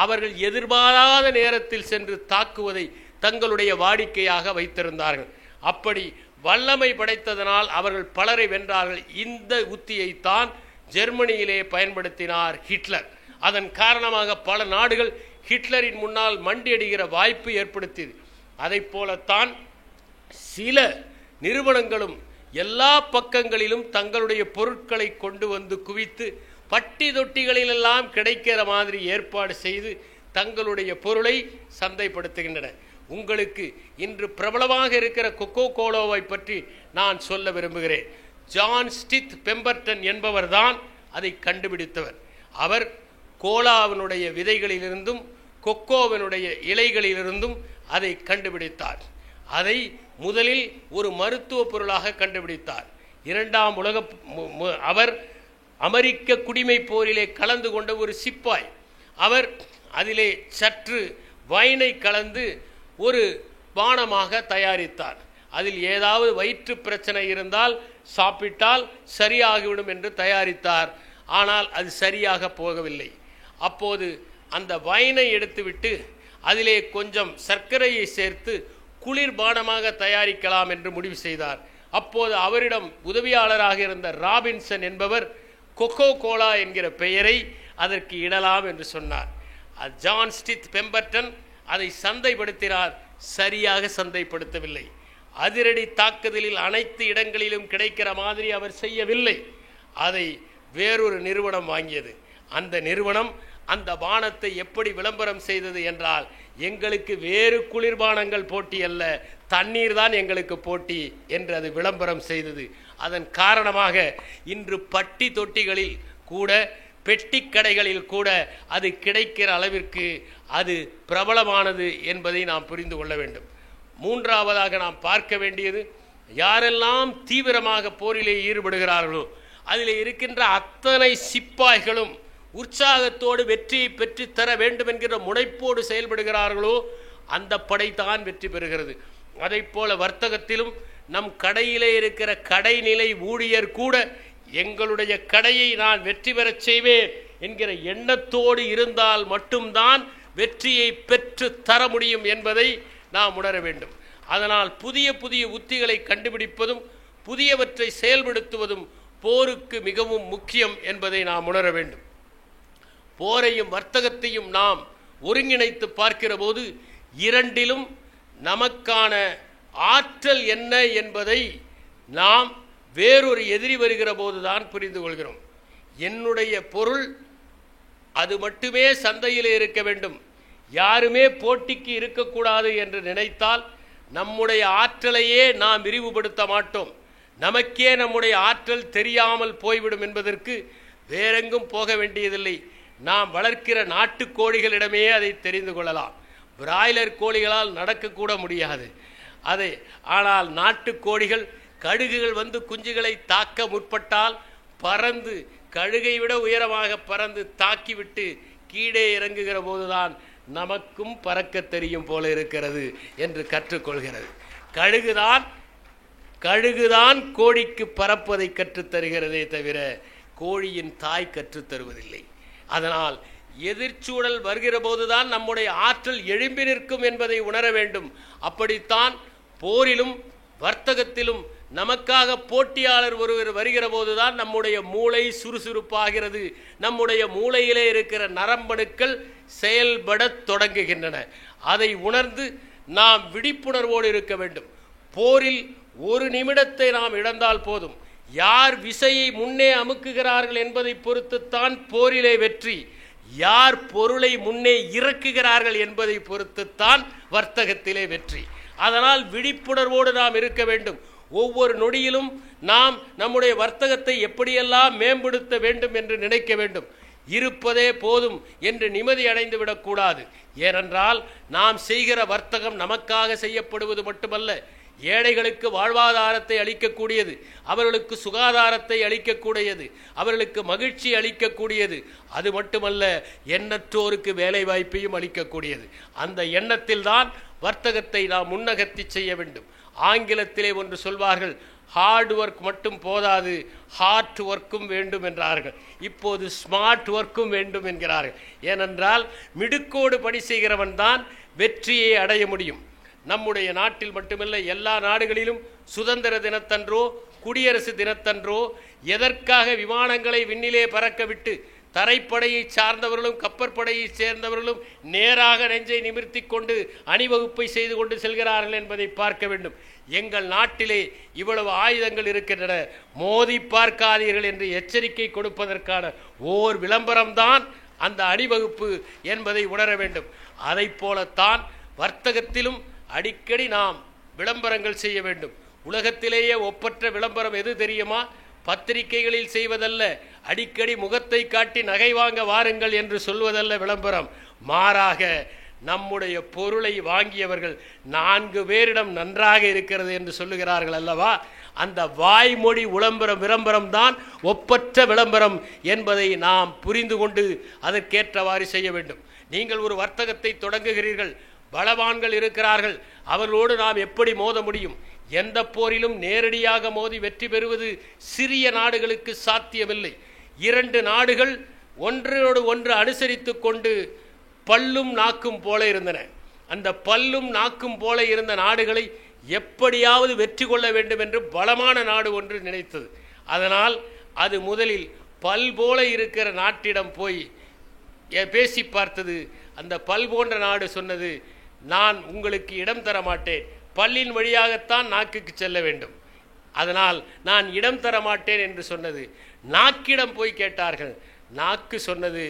அவர்கள் எதிர்பாராத நேரத்தில் சென்று தாக்குவதை தங்களுடைய வாடிக்கையாக வைத்திருந்தார்கள். அப்படி வல்லமை படைத்ததனால் அவர்கள் பலரை வென்றார்கள். இந்த உத்தியைத்தான் ஜெர்மனியிலே பயன்படுத்தினார் ஹிட்லர். அதன் காரணமாக பல நாடுகள் ஹிட்லரின் முன்னால் மண்டியடிக்கிற வாய்ப்பு ஏற்படுத்தியது. அதை போலத்தான் சில நிறுவனங்களும் எல்லா பக்கங்களிலும் தங்களுடைய பொருட்களை கொண்டு வந்து குவித்து பட்டி தொட்டிகளிலெல்லாம் கிடைக்கிற மாதிரி ஏற்பாடு செய்து தங்களுடைய பொருளை சந்தைப்படுத்துகின்றன. உங்களுக்கு இன்று பிரபலமாக இருக்கிற கொக்கோ கோலாவை பற்றி நான் சொல்ல விரும்புகிறேன். ஜான் ஸ்டித் பெம்பர்டன் என்பவர் தான் அதை கண்டுபிடித்தவர். அவர் கோலாவினுடைய விதைகளிலிருந்தும் கொக்கோவினுடைய இலைகளிலிருந்தும் அதை கண்டுபிடித்தார். அதை முதலில் ஒரு மருத்துவ பொருளாக கண்டுபிடித்தார். 2ஆம் உலக அவர் அமெரிக்க குடிமை போரிலே கலந்து கொண்ட ஒரு சிப்பாய். அவர் அதிலே சற்று வைனை கலந்து ஒரு பானமாக தயாரித்தார். அதில் ஏதாவது வயிற்று பிரச்சனை இருந்தால் சாப்பிட்டால் சரியாகிவிடும் என்று தயாரித்தார். ஆனால் அது சரியாக போகவில்லை. அப்போது அந்த வைனை எடுத்துவிட்டு அதிலே கொஞ்சம் சர்க்கரையை சேர்த்து குளிர்பானமாக தயாரிக்கலாம் என்று முடிவு செய்தார். அப்போது அவரிடம் உதவியாளராக இருந்த ராபின்சன் என்பவர் கொக்கோ கோலா என்கிற பெயரை அதற்கு இடலாம் என்று சொன்னார். ஜான் ஸ்டித் பெம்பர்டன் அதை சந்தைப்படுத்தினார். சரியாக சந்தைப்படுத்தவில்லை. அதிரடி தாக்குதலில் அனைத்து இடங்களிலும் கிடைக்கிற மாதிரி அவர் செய்யவில்லை. அதை வேறொரு நிறுவனம் வாங்கியது. அந்த நிறுவனம் அந்த பானத்தை எப்படி விளம்பரம் செய்தது என்றால், எங்களுக்கு வேறு குளிர்பானங்கள் போட்டி அல்ல, தண்ணீர் தான் எங்களுக்கு போட்டி என்று அது விளம்பரம் செய்தது. அதன் காரணமாக இன்று பட்டி தொட்டிகளில் கூட பெட்டி கடைகளில் கூட அது கிடைக்கிற அளவிற்கு அது பிரபலமானது என்பதை நாம் புரிந்து கொள்ள வேண்டும். 3ஆவதாக நாம் பார்க்க வேண்டியது, யாரெல்லாம் தீவிரமாக போரிலே ஈடுபடுகிறார்களோ அதில் இருக்கின்ற அத்தனை சிப்பாய்களும் உற்சாகத்தோடு வெற்றியை பெற்று தர வேண்டும் என்கிற முனைப்போடு செயல்படுகிறார்களோ அந்த படை தான் வெற்றி பெறுகிறது. அதை போல வர்த்தகத்திலும் நம் கடையிலே இருக்கிற கடைநிலை ஊழியர் கூட எங்களுடைய கடையை நான் வெற்றி பெறச் செய்வேன் என்கிற எண்ணத்தோடு இருந்தால் மட்டும்தான் வெற்றியை பெற்று தர முடியும் என்பதை நாம் உணர வேண்டும். அதனால் புதிய புதிய உத்திகளை கண்டுபிடிப்பதும் புதியவற்றை செயல்படுத்துவதும் போருக்கு மிகவும் முக்கியம் என்பதை நாம் உணர வேண்டும். போரையும் வர்த்தகத்தையும் நாம் ஒருங்கிணைத்து பார்க்கிற போது இரண்டிலும் நமக்கான ஆற்றல் என்ன என்பதை நாம் வேறொரு எதிரி வருகிற போதுதான் புரிந்து கொள்கிறோம். என்னுடைய பொருள் அது மட்டுமே சந்தையில் இருக்க வேண்டும், யாருமே போட்டிக்கு இருக்கக்கூடாது என்று நினைத்தால் நம்முடைய ஆற்றலையே நாம் விரிவுபடுத்த மாட்டோம். நமக்கே நம்முடைய ஆற்றல் தெரியாமல் போய்விடும் என்பதற்கு வேறெங்கும் போக வேண்டியதில்லை. நாம் வளர்க்கிற நாட்டு கோழிகளிடமே அதை தெரிந்து கொள்ளலாம். பிராய்லர் கோழிகளால் நடக்கக்கூட முடியாது அதை. ஆனால் நாட்டு கோழிகள் கழுகுகள் வந்து குஞ்சுகளை தாக்க முற்பட்டால் பறந்து கழுகை விட உயரமாக பறந்து தாக்கிவிட்டு கீழே இறங்குகிற போதுதான் நமக்கும் பறக்க தெரியும் போல இருக்கிறது என்று கற்றுக்கொள்கிறது. கழுகுதான் கோழிக்கு பறப்பதை கற்றுத்தருகிறதே தவிர கோழியின் தாய் கற்றுத்தருவதில்லை. அதனால் எதிர்ச்சூழல் வருகிற போதுதான் நம்முடைய ஆற்றல் எழும்பி நிற்கும் என்பதை உணர வேண்டும். அப்படித்தான் போரிலும் வர்த்தகத்திலும் நமக்காக போட்டியாளர் ஒருவர் வருகிற போதுதான் நம்முடைய மூளை சுறுசுறுப்பாகிறது, நம்முடைய மூளையிலே இருக்கிற நரம்பணுக்கள் செயல்பட தொடங்குகின்றன. அதை உணர்ந்து நாம் விழிப்புணர்வோடு இருக்க வேண்டும். போரில் ஒரு நிமிடத்தை நாம் இழந்தால் போதும், யார் விசையை முன்னே அமுக்குகிறார்கள் என்பதை பொறுத்துத்தான் போரிலே வெற்றி, யார் பொருளை முன்னே இறக்குகிறார்கள் என்பதை பொறுத்துத்தான் வர்த்தகத்திலே வெற்றி. அதனால் விழிப்புணர்வோடு நாம் இருக்க வேண்டும். ஒவ்வொரு நொடியிலும் நாம் நம்முடைய வர்த்தகத்தை எப்படியெல்லாம் மேம்படுத்த வேண்டும் என்று நினைக்க வேண்டும். இருப்பதே போதும் என்று நிம்மதி அடைந்து விடக்கூடாது. ஏனென்றால் நாம் செய்கிற வர்த்தகம் நமக்காக செய்யப்படுவது மட்டுமல்ல, ஏழைகளுக்கு வாழ்வாதாரத்தை அளிக்கக்கூடியது, அவர்களுக்கு சுகாதாரத்தை அளிக்கக்கூடியது, அவர்களுக்கு மகிழ்ச்சி அளிக்கக்கூடியது. அது மட்டுமல்ல, எண்ணற்றோருக்கு வேலை வாய்ப்பையும் அளிக்கக்கூடியது. அந்த எண்ணத்தில் தான் வர்த்தகத்தை நாம் முன்னகர்த்தி செய்ய வேண்டும். ஆங்கிலத்திலே ஒன்று சொல்வார்கள், ஹார்ட் ஒர்க் மட்டும் போதாது, ஹார்ட் ஒர்க்கும் வேண்டும் என்றார்கள். இப்போது ஸ்மார்ட் ஒர்க்கும் வேண்டும் என்கிறார்கள். ஏனென்றால் மிடுக்கோடு பணி செய்கிறவன் தான் வெற்றியை அடைய முடியும். நம்முடைய நாட்டில் மட்டுமல்ல, எல்லா நாடுகளிலும் சுதந்திர தினத்தன்றோ குடியரசு தினத்தன்றோ எதற்காக விமானங்களை விண்ணிலே பறக்க விட்டு தரைப்படையை சார்ந்தவர்களும் கப்பற்படையை சேர்ந்தவர்களும் நேராக நெஞ்சை நிமிர்த்தி கொண்டு அணிவகுப்பை செய்து கொண்டு செல்கிறார்கள் என்பதை பார்க்க வேண்டும். எங்கள் நாட்டிலே இவ்வளவு ஆயுதங்கள் இருக்கின்றன, மோதி பார்க்காதீர்கள் என்று எச்சரிக்கை கொடுப்பதற்கான ஓர் விளம்பரம்தான் அந்த அணிவகுப்பு என்பதை உணர வேண்டும். அதை போலத்தான் வர்த்தகத்திலும் அடிக்கடி நாம் விளம்பரங்கள் செய்ய வேண்டும். உலகத்திலேயே ஒப்பற்ற விளம்பரம் எது தெரியுமா? பத்திரிகைகளில் செய்வதல்ல, அடிக்கடி முகத்தை காட்டி நகை வாங்க வாருங்கள் என்று சொல்வதல்ல விளம்பரம். மாறாக நம்முடைய பொருளை வாங்கியவர்கள் 4 பேரிடம் நன்றாக இருக்கிறது என்று சொல்லுகிறார்கள் அல்லவா, அந்த வாய்மொழி விளம்பரம் தான் ஒப்பற்ற விளம்பரம் என்பதை நாம் புரிந்து கொண்டு அதற்கேற்றவாறு செய்ய வேண்டும். நீங்கள் ஒரு வர்த்தகத்தை தொடங்குகிறீர்கள், பலவான்கள் இருக்கிறார்கள், அவர்களோடு நாம் எப்படி மோத முடியும்? எந்த போரிலும் நேரடியாக மோதி வெற்றி பெறுவது சிறிய நாடுகளுக்கு சாத்தியமில்லை. 2 நாடுகள் ஒன்றோடு ஒன்று அனுசரித்து கொண்டு பல்லும் நாக்கும் போல இருந்தன. அந்த பல்லும் நாக்கும் போல இருந்த நாடுகளை எப்படியாவது வெற்றி கொள்ள வேண்டும் என்று பலமான நாடு ஒன்று நினைத்தது. அதனால் அது முதலில் பல் போல இருக்கிற நாட்டிடம் போய் பேசி பார்த்தது. அந்த பல் போன்ற நாடு சொன்னது, நான் உங்களுக்கு இடம் தர மாட்டேன், பல்லின் வழியாகத்தான் நாக்குக்கு செல்ல வேண்டும், அதனால் நான் இடம் தர மாட்டேன் என்று சொன்னது. நாக்கிடம் போய் கேட்டார்கள். நாக்கு சொன்னது,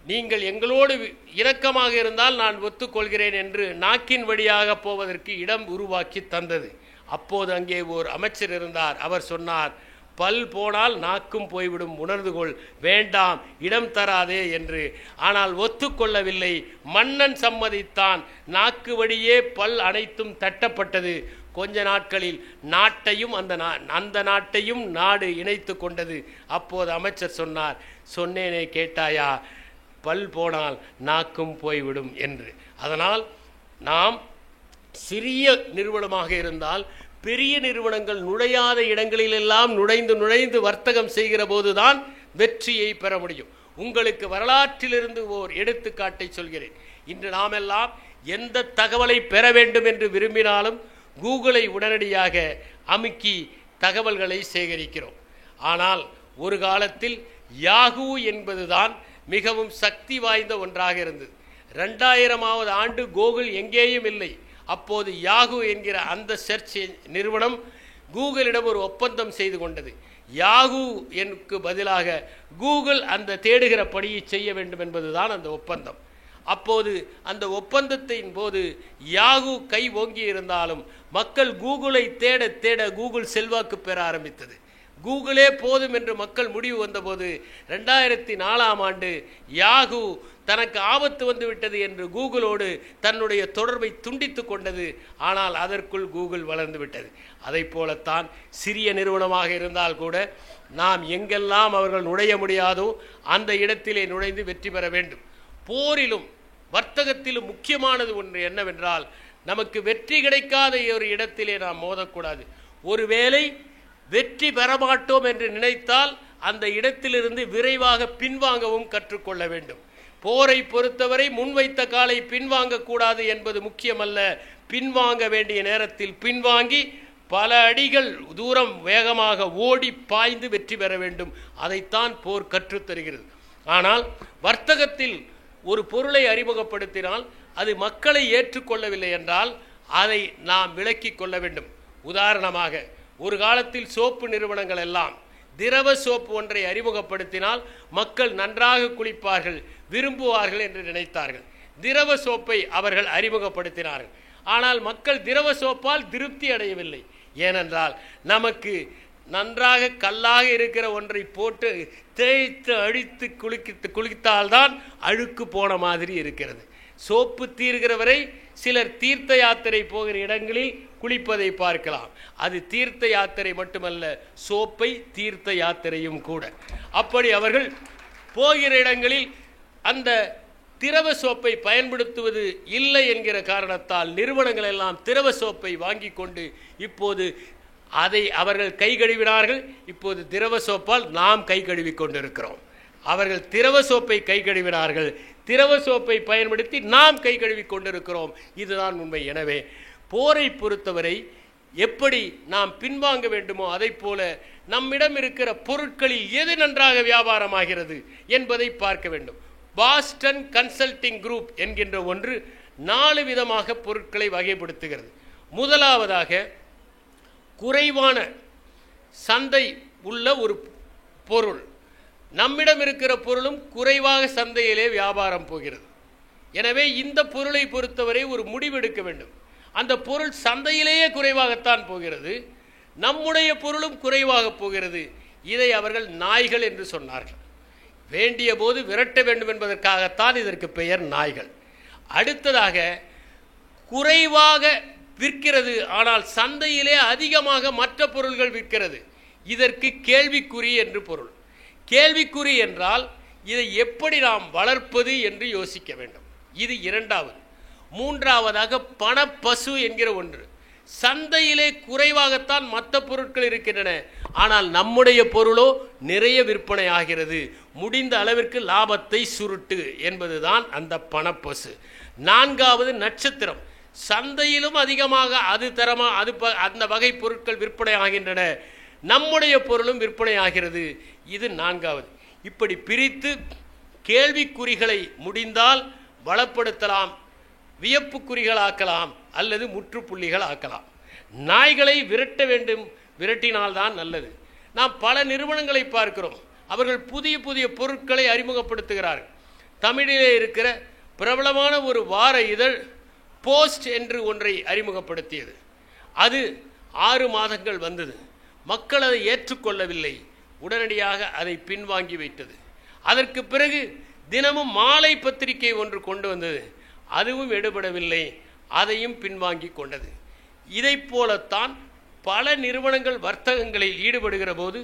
நீங்கள் எங்களோடு இணக்கமாக இருந்தால் நான் ஒத்துக்கொள்கிறேன் என்று நாக்கின் வழியாக போவதற்கு இடம் உருவாக்கி தந்தது. அப்போது அங்கே ஒரு அமைச்சர் இருந்தார். அவர் சொன்னார், பல் போனால் நாக்கும் போய்விடும், உணர்ந்து கொள், வேண்டாம், இடம் தராதே என்று. ஆனால் ஒத்துக்கொள்ளவில்லை. மன்னன் சம்மதித்தான். நாக்கு வழியே பல் அனைத்தும் தட்டப்பட்டது. கொஞ்ச நாட்களில் நாட்டையும் அந்த நாட்டையும் நாடு இணைத்து கொண்டது. அப்போது அமைச்சர் சொன்னார், சொன்னேனே கேட்டாயா, பல் போனால் நாக்கும் போய்விடும் என்று. அதனால் நாம் சிறிய நிறுவனமாக இருந்தால் பெரிய நிறுவனங்கள் நுழையாத இடங்களிலெல்லாம் நுழைந்து வர்த்தகம் செய்கிற போதுதான் வெற்றியை பெற முடியும். உங்களுக்கு வரலாற்றிலிருந்து ஓர் எடுத்துக்காட்டை சொல்கிறேன். இன்று நாமெல்லாம் எந்த தகவலை பெற வேண்டும் என்று விரும்பினாலும் கூகுளை உடனடியாக அமுக்கி தகவல்களை சேகரிக்கிறோம். ஆனால் ஒரு காலத்தில் யாஹூ என்பதுதான் மிகவும் சக்தி வாய்ந்த ஒன்றாக இருந்தது. 2000ஆவது ஆண்டு கூகுள் எங்கேயும் இல்லை. அப்போது யாஹூ என்கிற அந்த சர்ச் நிறுவனம் கூகுளிடம் ஒரு ஒப்பந்தம் செய்து கொண்டது. யாஹூ எனக்கு பதிலாக கூகுள் அந்த தேடுகிற பணியை செய்ய வேண்டும் என்பதுதான் அந்த ஒப்பந்தம். அப்போது அந்த ஒப்பந்தத்தின் போது யாஹூ கை ஓங்கி இருந்தாலும் மக்கள் கூகுளை தேட தேட கூகுள் செல்வாக்கு பெற ஆரம்பித்தது. கூகுளே போதும் என்று மக்கள் முடிவு வந்தபோது 2004ஆம் ஆண்டு யாஹூ தனக்கு ஆபத்து வந்து விட்டது என்று கூகுளோடு தன்னுடைய தொடர்பை துண்டித்து கொண்டது. ஆனால் அதற்குள் கூகுள் வளர்ந்து விட்டது. அதை போலத்தான் சிறிய நிறுவனமாக இருந்தால் கூட நாம் எங்கெல்லாம் அவர்கள் நுழைய முடியாதோ அந்த இடத்திலே நுழைந்து வெற்றி பெற வேண்டும். போரிலும் வர்த்தகத்திலும் முக்கியமானது ஒன்று என்னவென்றால், நமக்கு வெற்றி கிடைக்காத ஒரு இடத்திலே நாம் மோதக்கூடாது. ஒருவேளை வெற்றி பெறமாட்டோம் என்று நினைத்தால் அந்த இடத்திலிருந்து விரைவாக பின்வாங்கவும் கற்றுக்கொள்ள வேண்டும். போரை பொறுத்தவரை முன்வைத்த காலை பின்வாங்கக்கூடாது என்பது முக்கியமல்ல. பின்வாங்க வேண்டிய நேரத்தில் பின்வாங்கி பல அடிகள் தூரம் வேகமாக ஓடி பாய்ந்து வெற்றி பெற வேண்டும். அதைத்தான் போர் கற்றுத்தருகிறது. ஆனால் வர்த்தகத்தில் ஒரு பொருளை அறிமுகப்படுத்தினால் அது மக்களை ஏற்றுக்கொள்ளவில்லை என்றால் அதை நாம் விலக்கிக் கொள்ள வேண்டும். உதாரணமாக, ஒரு காலத்தில் சோப்பு நிறுவனங்கள் எல்லாம் திரவ சோப்பு ஒன்றை அறிமுகப்படுத்தினால் மக்கள் நன்றாக குளிப்பார்கள், விரும்புவார்கள் என்று நினைத்தார்கள். திரவ சோப்பை அவர்கள் அறிமுகப்படுத்தினார்கள். ஆனால் மக்கள் திரவ சோப்பால் திருப்தி அடையவில்லை. ஏனென்றால் நமக்கு நன்றாக கல்லாக இருக்கிற ஒன்றை போட்டு தேய்த்து அழித்து குளித்தால்தான் அழுக்கு போன மாதிரி இருக்கிறது. சோப்பு தீர்கிற வரை சிலர் தீர்த்த யாத்திரை போகிற இடங்களில் குளிப்பதை பார்க்கலாம். அது தீர்த்த யாத்திரை மட்டுமல்ல, சோப்பை தீர்த்த யாத்திரையும் கூட. அப்படி அவர்கள் போகிற இடங்களில் அந்த திரவ சோப்பை பயன்படுத்துவது இல்லை என்கிற காரணத்தால் நிறுவனங்கள் எல்லாம் திரவ சோப்பை வாங்கி கொண்டு இப்போது அதை அவர்கள் கை கழுவினார்கள். இப்போது திரவ சோப்பால் நாம் கை கழுவி கொண்டிருக்கிறோம். அவர்கள் திரவ சோப்பை கை கழுவினார்கள், திரவ சோப்பை பயன்படுத்தி நாம் கை கழுவி கொண்டிருக்கிறோம். இதுதான் உண்மை. எனவே போரை பொறுத்தவரை எப்படி நாம் பின்வாங்க வேண்டுமோ அதை போல நம்மிடம் இருக்கிற பொருட்களில் எது நன்றாக வியாபாரமாகிறது என்பதை பார்க்க வேண்டும். பாஸ்டன் கன்சல்டிங் குரூப் என்கின்ற ஒன்று 4 விதமாக பொருட்களை வகைப்படுத்துகிறது. முதலாவதாக, குறைவான சந்தை உள்ள ஒரு பொருள். நம்மிடம் இருக்கிற பொருளும் குறைவாக சந்தையிலே வியாபாரம் போகிறது. எனவே இந்த பொருளை பொறுத்தவரை ஒரு முடிவெடுக்க வேண்டும். அந்த பொருள் சந்தையிலேயே குறைவாகத்தான் போகிறது, நம்முடைய பொருளும் குறைவாக போகிறது. இதை அவர்கள் நாய்கள் என்று சொன்னார்கள். வேண்டிய போது விரட்ட வேண்டும் என்பதற்காகத்தான் இதற்கு பெயர் நாய்கள். அடுத்ததாக, குறைவாக விற்கிறது ஆனால் சந்தையிலே அதிகமாக மற்ற பொருள்கள் விற்கிறது. இதற்கு கேள்விக்குறி என்று பொருள். கேள்விக்குறி என்றால் இதை எப்படி நாம் வளர்ப்பது என்று யோசிக்க வேண்டும். இது இரண்டாவது. மூன்றாவதாக, பணப்பசு என்கிற ஒன்று. சந்தையிலே குறைவாகத்தான் மற்ற பொருட்கள் இருக்கின்றன, ஆனால் நம்முடைய பொருளோ நிறைய விற்பனை ஆகிறது. முடிந்த அளவிற்கு லாபத்தை சுருட்டு என்பதுதான் அந்த பணப்பசு. நான்காவது, நட்சத்திரம். சந்தையிலும் அதிகமாக அந்த வகை பொருட்கள் விற்பனை ஆகின்றன, நம்முடைய பொருளும் விற்பனை ஆகிறது. இது நான்காவது. இப்படி பிரித்து கேள்விக்குறிகளை முடிந்தால் வளப்படுத்தலாம், வியப்புக்குறிகள் ஆக்கலாம், அல்லது முற்றுப்புள்ளிகள் ஆக்கலாம். நாய்களை விரட்ட வேண்டும், விரட்டினால்தான் நல்லது. நாம் பல நிறுவனங்களை பார்க்கிறோம், அவர்கள் புதிய புதிய பொருட்களை அறிமுகப்படுத்துகிறார்கள். தமிழிலே இருக்கிற பிரபலமான ஒரு வார இதழ் போஸ்ட் என்று ஒன்றை அறிமுகப்படுத்தியது. அது 6 மாதங்கள் வந்தது. மக்கள் அதை ஏற்றுக்கொள்ளவில்லை. உடனடியாக அதை பின்வாங்கி வைத்தது. அதற்கு பிறகு தினமும் மாலை பத்திரிகை ஒன்று கொண்டு வந்தது. அதுவும் எடுபடவில்லை. அதையும் பின்வாங்கி கொண்டது. இதை போலத்தான் பல நிறுவனங்கள் வர்த்தகங்களில் ஈடுபடுகிற போது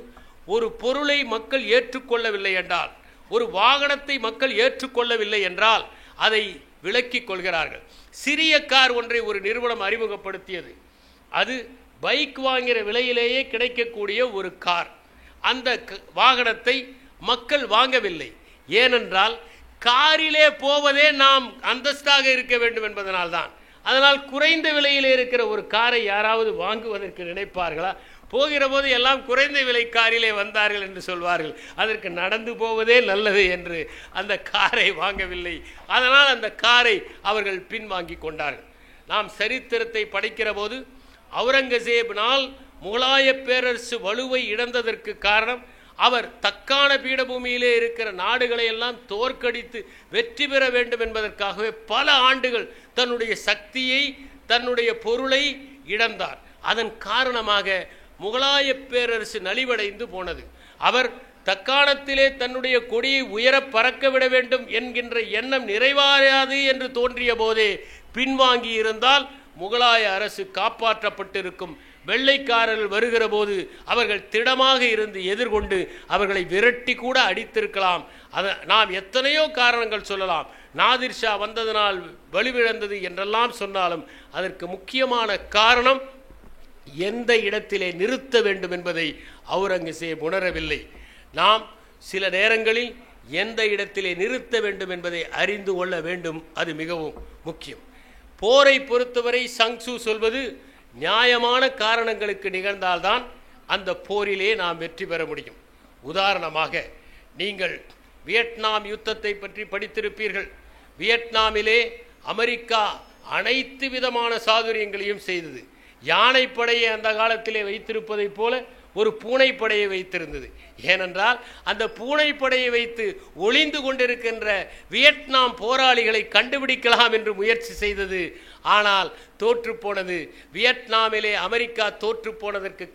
ஒரு பொருளை மக்கள் ஏற்றுக்கொள்ளவில்லை என்றால், ஒரு வாகனத்தை மக்கள் ஏற்றுக்கொள்ளவில்லை என்றால் அதை விலக்கிக் கொள்கிறார்கள். சிறிய கார் ஒன்றை ஒரு நிறுவனம் அறிமுகப்படுத்தியது. அது பைக் வாங்குகிற விலையிலேயே கிடைக்கக்கூடிய ஒரு கார். அந்த வாகனத்தை மக்கள் வாங்கவில்லை. ஏனென்றால் காரிலே போவதே நாம் அந்தஸ்தாக இருக்க வேண்டும் என்பதனால்தான். அதனால் குறைந்த விலையிலே இருக்கிற ஒரு காரை யாராவது வாங்குவதற்கு நினைப்பார்களா? போகிற போது எல்லாம் குறைந்த விலை காரிலே வந்தார்கள் என்று சொல்வார்கள். அதற்கு நடந்து போவதே நல்லது என்று அந்த காரை வாங்கவில்லை. அதனால் அந்த காரை அவர்கள் பின்வாங்கி கொண்டார்கள். நாம் சரித்திரத்தை படிக்கிற போது அவுரங்கசீபினால் முகலாய பேரரசு வலுவை இழந்ததற்கு காரணம் அவர் தக்கான பீடபூமியிலே இருக்கிற நாடுகளை எல்லாம் தோற்கடித்து வெற்றி பெற வேண்டும் என்பதற்காகவே பல ஆண்டுகள் தன்னுடைய சக்தியை, தன்னுடைய பொருளை இழந்தார். அதன் காரணமாக முகலாய பேரரசு நலிவடைந்து போனது. அவர் தக்காணத்திலே தன்னுடைய கொடியை உயர பறக்க விட வேண்டும் என்கின்ற எண்ணம் நிறைவேறாது என்று தோன்றிய போதே பின்வாங்கி இருந்தால் முகலாய அரசு காப்பாற்றப்பட்டிருக்கும். வெள்ளைக்காரர்கள் வருகிற போது அவர்கள் திடமாக இருந்து எதிர்கொண்டு அவர்களை விரட்டி கூட அடித்திருக்கலாம். நாம் எத்தனையோ காரணங்கள் சொல்லலாம். நாதிர்ஷா வந்ததனால் வலுவிழந்தது என்றெல்லாம் சொன்னாலும் அதற்கு முக்கியமான காரணம் எந்த இடத்திலே நிறுத்த வேண்டும் என்பதை அவுரங்கசீப் உணரவில்லை. நாம் சில நேரங்களில் எந்த இடத்திலே நிறுத்த வேண்டும் என்பதை அறிந்து கொள்ள வேண்டும். அது மிகவும் முக்கியம். போரை பொறுத்தவரை சங்சு சொல்வது நியாயமான காரணங்களுக்கு நிகழ்ந்தால்தான் அந்த போரிலே நாம் வெற்றி பெற முடியும். உதாரணமாக நீங்கள் வியட்நாம் யுத்தத்தை பற்றி படித்திருப்பீர்கள். வியட்நாமிலே அமெரிக்கா அனைத்து விதமான சாதுரியங்களையும் செய்தது. யானைப்படையை அந்த காலத்திலே வைத்திருப்பதைப் போல ஒரு பூனைப்படையை வைத்திருந்தது. ஏனென்றால் அந்த பூனைப்படையை வைத்து ஒளிந்து கொண்டிருக்கின்ற வியட்நாம் போராளிகளை கண்டுபிடிக்கலாம் என்று முயற்சி செய்தது. ஆனால் தோற்று போனது. வியட்நாமிலே அமெரிக்கா தோற்று போனதற்கு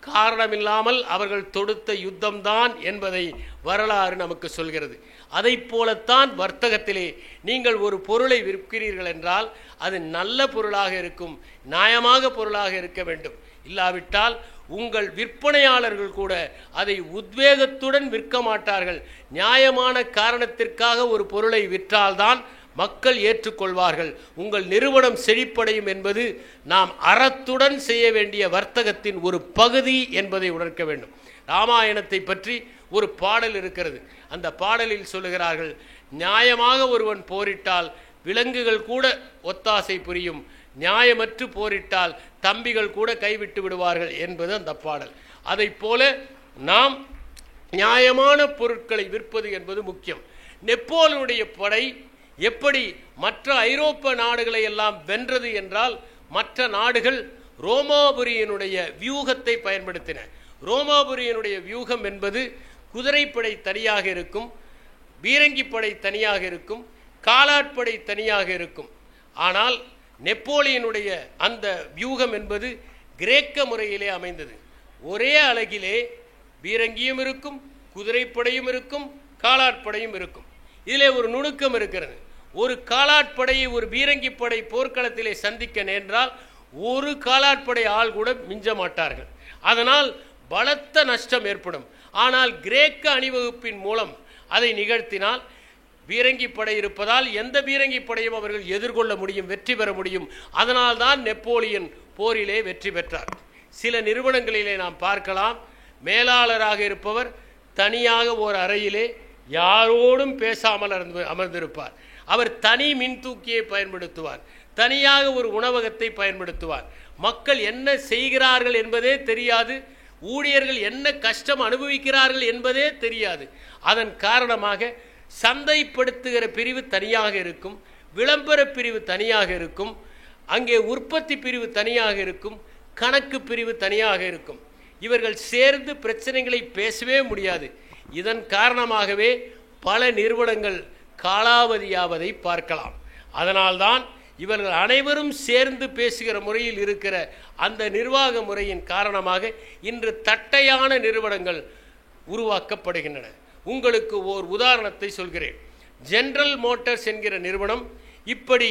காரணமில்லாமல் அவர்கள் தொடுத்த யுத்தம்தான் என்பதை வரலாறு நமக்கு சொல்கிறது. அதை போலத்தான் வர்த்தகத்திலே நீங்கள் ஒரு பொருளை விற்கிறீர்கள் என்றால் அது நல்ல பொருளாக இருக்கும், நியாயமாக பொருளாக இருக்க வேண்டும். இல்லாவிட்டால் உங்கள் விற்பனையாளர்கள் கூட அதை உத்வேகத்துடன் விற்க மாட்டார்கள். நியாயமான காரணத்திற்காக ஒரு பொருளை விற்றால்தான் மக்கள் ஏற்றுக்கொள்வார்கள். உங்கள் நிறுவனம் செழிப்படையும் என்பது நாம் அறத்துடன் செய்ய வேண்டிய வர்த்தகத்தின் ஒரு பகுதி என்பதை உணர்க்க வேண்டும். ராமாயணத்தை பற்றி ஒரு பாடல் இருக்கிறது. அந்த பாடலில் சொல்லுகிறார்கள், நியாயமாக ஒருவன் போரிட்டால் விலங்குகள் கூட ஒத்தாசை புரியும், நியாயமற்று போரிட்டால் தம்பிகள் கூட கைவிட்டு விடுவார்கள் என்பது அந்த பாடல். அதை போல நாம் நியாயமான பொருட்களை விற்பது என்பது முக்கியம். நெப்போலியனுடைய படை எப்படி மற்ற ஐரோப்பா நாடுகளை எல்லாம் வென்றது என்றால் மற்ற நாடுகள் ரோமாபுரியனுடைய வியூகத்தை பயன்படுத்தின. ரோமாபுரியனுடைய வியூகம் என்பது குதிரைப்படை தனியாக இருக்கும், பீரங்கிப்படை தனியாக இருக்கும், காலாட்படை தனியாக இருக்கும். ஆனால் நெப்போலியனுடைய அந்த வியூகம் என்பது கிரேக்க முறையிலே அமைந்தது. ஒரே அலகிலே பீரங்கியும் இருக்கும், குதிரைப்படையும் இருக்கும், காலாட்படையும் இருக்கும். இதிலே ஒரு நுணுக்கம் இருக்கிறது. ஒரு காலாட்படையை ஒரு பீரங்கிப்படை போர்க்களத்திலே சந்திக்க நேர்ந்தால் ஒரு காலாட்படை ஆள் கூட மிஞ்ச மாட்டார்கள். அதனால் பலத்த நஷ்டம் ஏற்படும். ஆனால் கிரேக்க அணிவகுப்பின் மூலம் அதை நிகழ்த்தினால் பீரங்கிப்படை இருப்பதால் எந்த பீரங்கிப்படையும் அவர்கள் எதிர்கொள்ள முடியும், வெற்றி பெற முடியும். அதனால்தான் நெப்போலியன் போரிலே வெற்றி பெற்றார். சில நிறுவனங்களிலே நாம் பார்க்கலாம், மேலாளராக இருப்பவர் தனியாக ஒரு அறையிலே யாரோடும் பேசாமல் அமர்ந்திருப்பார். அவர் தனி மின்தூக்கியை பயன்படுத்துவார், தனியாக ஒரு உணவகத்தை பயன்படுத்துவார். மக்கள் என்ன செய்கிறார்கள் என்பதே தெரியாது, ஊழியர்கள் என்ன கஷ்டம் அனுபவிக்கிறார்கள் என்பதே தெரியாது. அதன் காரணமாக சந்தைப்படுத்துகிற பிரிவு தனியாக இருக்கும், விளம்பர பிரிவு தனியாக இருக்கும், அங்கே உற்பத்தி பிரிவு தனியாக இருக்கும், கணக்கு பிரிவு தனியாக இருக்கும். இவர்கள் சேர்ந்து பிரச்சனைகளை பேசவே முடியாது. இதன் காரணமாகவே பல நிறுவனங்கள் காலாவதியாவதை பார்க்கலாம். அதனால்தான் இவர்கள் அனைவரும் சேர்ந்து பேசுகிற முறையில் இருக்கிற அந்த நிர்வாக முறையின் காரணமாக இன்று தட்டையான நிறுவனங்கள் உருவாக்கப்படுகின்றன. உங்களுக்கு ஓர் உதாரணத்தை சொல்கிறேன். ஜெனரல் மோட்டார்ஸ் என்கிற நிறுவனம் இப்படி